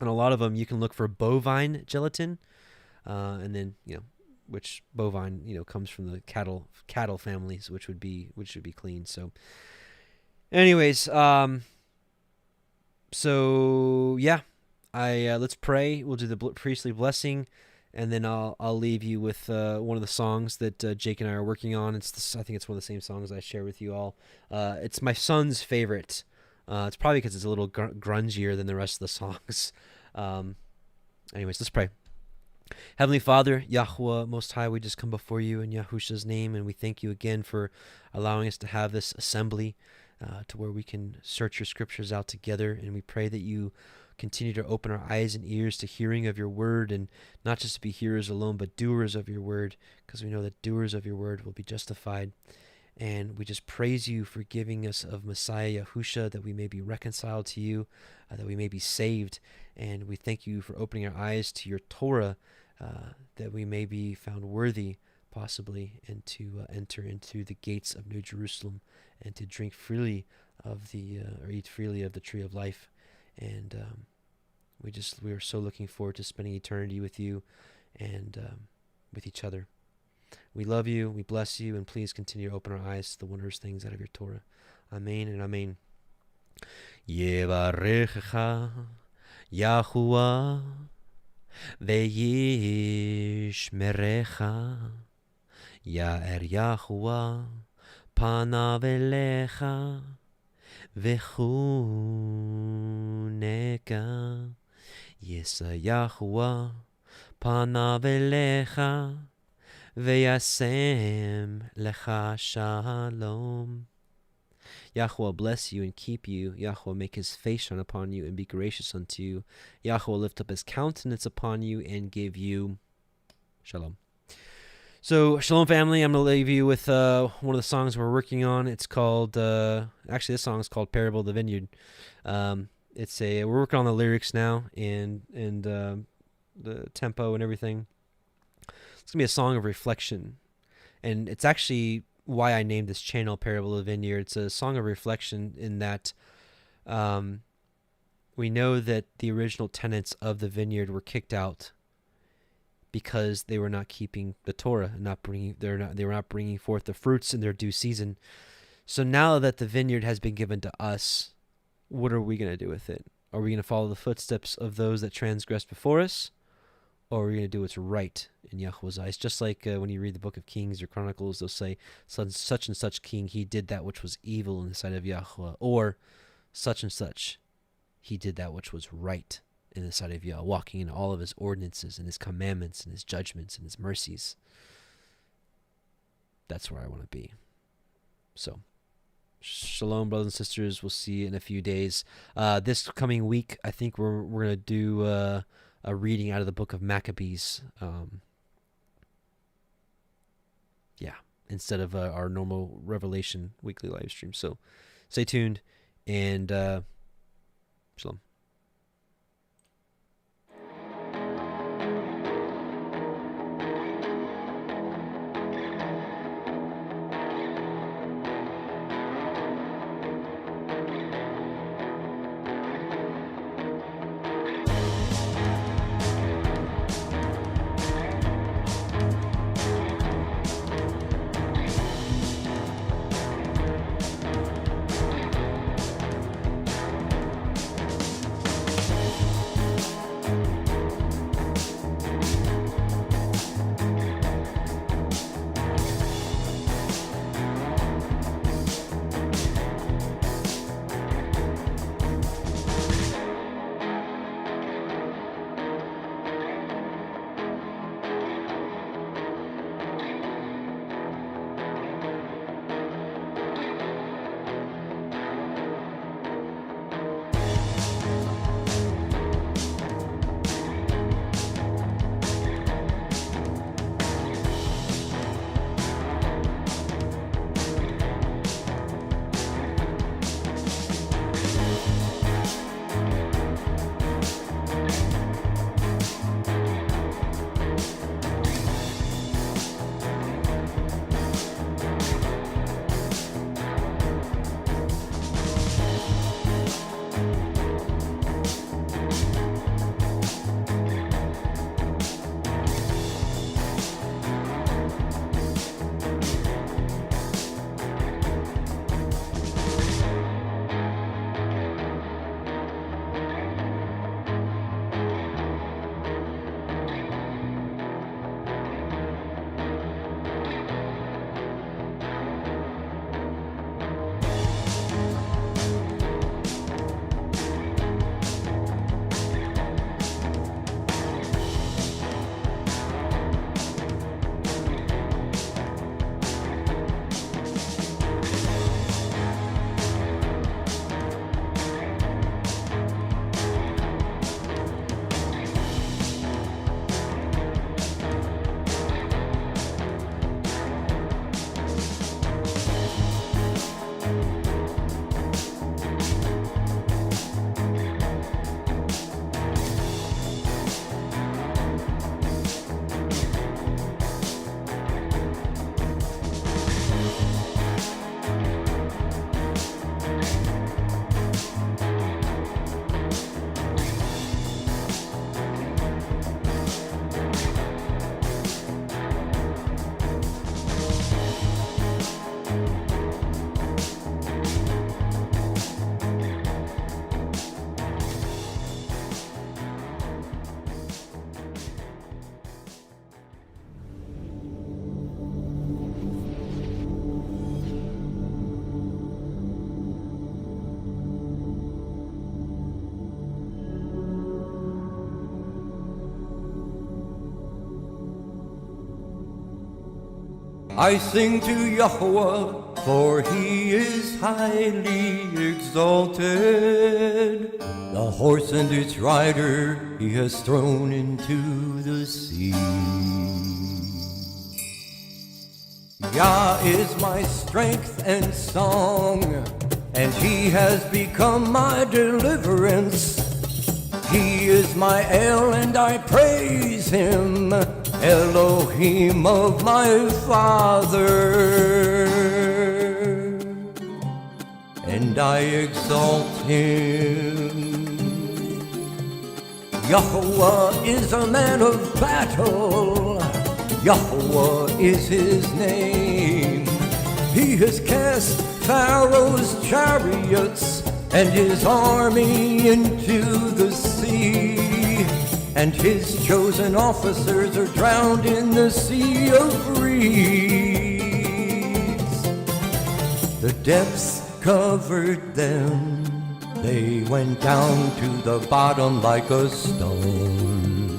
and a lot of them you can look for bovine gelatin, and then which bovine comes from the cattle families, which should be clean. So, anyways, so yeah, let's pray. We'll do the priestly blessing, and then I'll leave you with one of the songs that Jake and I are working on. I think it's one of the same songs I share with you all. It's my son's favorite. It's probably because it's a little grungier than the rest of the songs. Anyways, let's pray. Heavenly Father, Yahuwah Most High, we just come before you in Yahusha's name, and we thank you again for allowing us to have this assembly to where we can search your scriptures out together, and we pray that you continue to open our eyes and ears to hearing of your word, and not just to be hearers alone, but doers of your word, because we know that doers of your word will be justified. And we just praise you for giving us of Messiah Yahusha, that we may be reconciled to you, that we may be saved. And we thank you for opening our eyes to your Torah, that we may be found worthy, possibly, and to enter into the gates of New Jerusalem, and to drink freely of or eat freely of the tree of life. And we are so looking forward to spending eternity with you and with each other. We love you, we bless you, and please continue to open our eyes to the wondrous things out of your Torah. Amen and amen. Yevarechecha Yahuwah ve'yishmerecha Ya'er Yahuwah panav elecha v'chuneka Yisa Yahuwah panav elecha V'yasem lecha shalom. Yahuwah bless you and keep you. Yahuwah make his face shine upon you and be gracious unto you. Yahuwah lift up his countenance upon you and give you shalom. So, shalom family, I'm going to leave you with one of the songs we're working on. It's called, actually this song is called Parable of the Vineyard. We're working on the lyrics now and the tempo and everything. It's going to be a song of reflection, and it's actually why I named this channel Parable of the Vineyard. It's a song of reflection in that we know that the original tenants of the vineyard were kicked out because they were not keeping the Torah and they were not bringing forth the fruits in their due season. So now that the vineyard has been given to us, what are we going to do with it? Are we going to follow the footsteps of those that transgressed before us? Or are we going to do what's right in Yahuwah's eyes? Just like when you read the book of Kings or Chronicles, they'll say, such and such king, he did that which was evil in the sight of Yahuwah. Or such and such, he did that which was right in the sight of Yahweh, walking in all of his ordinances and his commandments and his judgments and his mercies. That's where I want to be. So, shalom, brothers and sisters. We'll see you in a few days. This coming week, I think we're going to do a reading out of the book of Maccabees. Instead of our normal Revelation weekly live stream. So stay tuned and shalom. I sing to Yahuah, for he is highly exalted. The horse and its rider he has thrown into the sea. Yah is my strength and song, and he has become my deliverance. He is my El, and I praise him, Elohim of my father, and I exalt him. Yahuah is a man of battle, Yahuah is his name. He has cast Pharaoh's chariots and his army into the sea, and his chosen officers are drowned in the sea of reeds. The depths covered them, they went down to the bottom like a stone.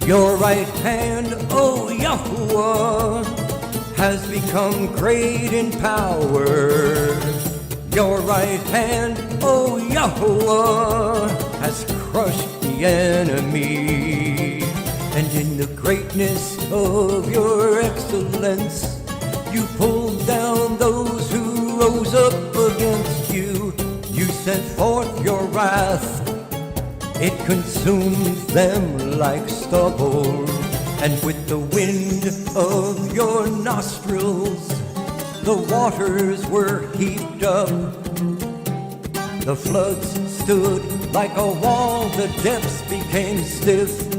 Your right hand, O Yahuah, has become great in power. Your right hand, O Yahuah, has crushed the enemy. And in the greatness of your excellence, you pulled down those who rose up against you. You sent forth your wrath, it consumed them like stubble. And with the wind of your nostrils, the waters were heaped up. The floods stood like a wall, the depths became stiff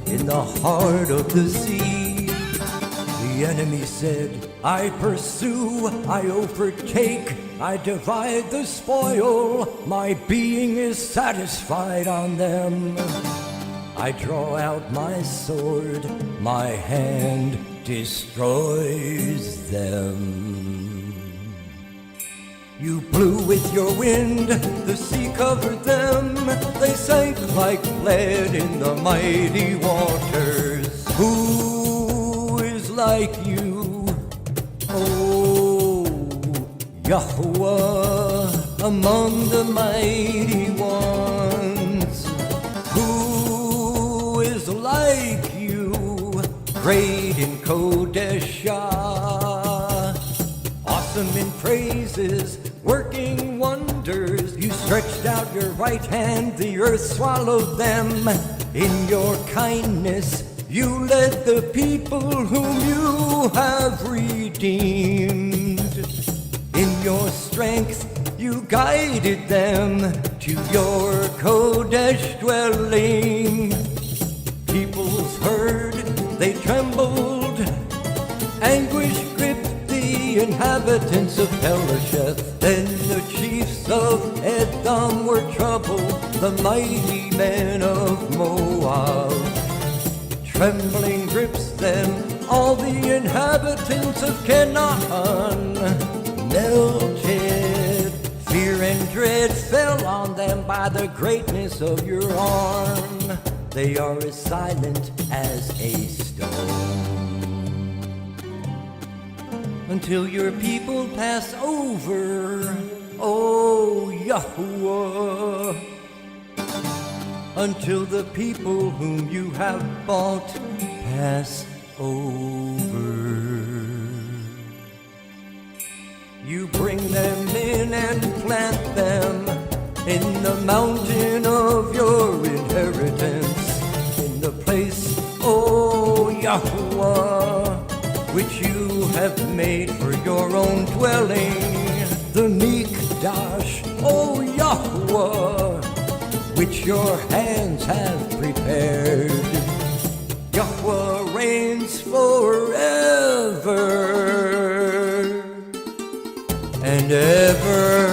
in the heart of the sea. The enemy said, I pursue, I overtake, I divide the spoil, my being is satisfied on them. I draw out my sword, my hand destroys them. You blew with your wind, the sea covered them, they sank like lead in the mighty waters. Who is like you, O Yahuah, among the mighty ones? Who is like you, great in Kodeshah, awesome in praises, working wonders? You stretched out your right hand, the earth swallowed them. In your kindness, you led the people whom you have redeemed. In your strength, you guided them to your Kodesh dwelling. Peoples heard, they trembled, anguish gripped the inhabitants of Pelasheth. Then the chiefs of Edom were troubled, the mighty men of Moab. Trembling grips them, all the inhabitants of Canaan melted. Fear and dread fell on them by the greatness of your arm. They are as silent as a stone, until your people pass over, O Yahuah. Until the people whom you have bought pass over. You bring them in and plant them in the mountain of your inheritance, in the place, O Yahuah, which you have made for your own dwelling. The Mikdash, O Yahuah, which your hands have prepared. Yahuah reigns forever and ever.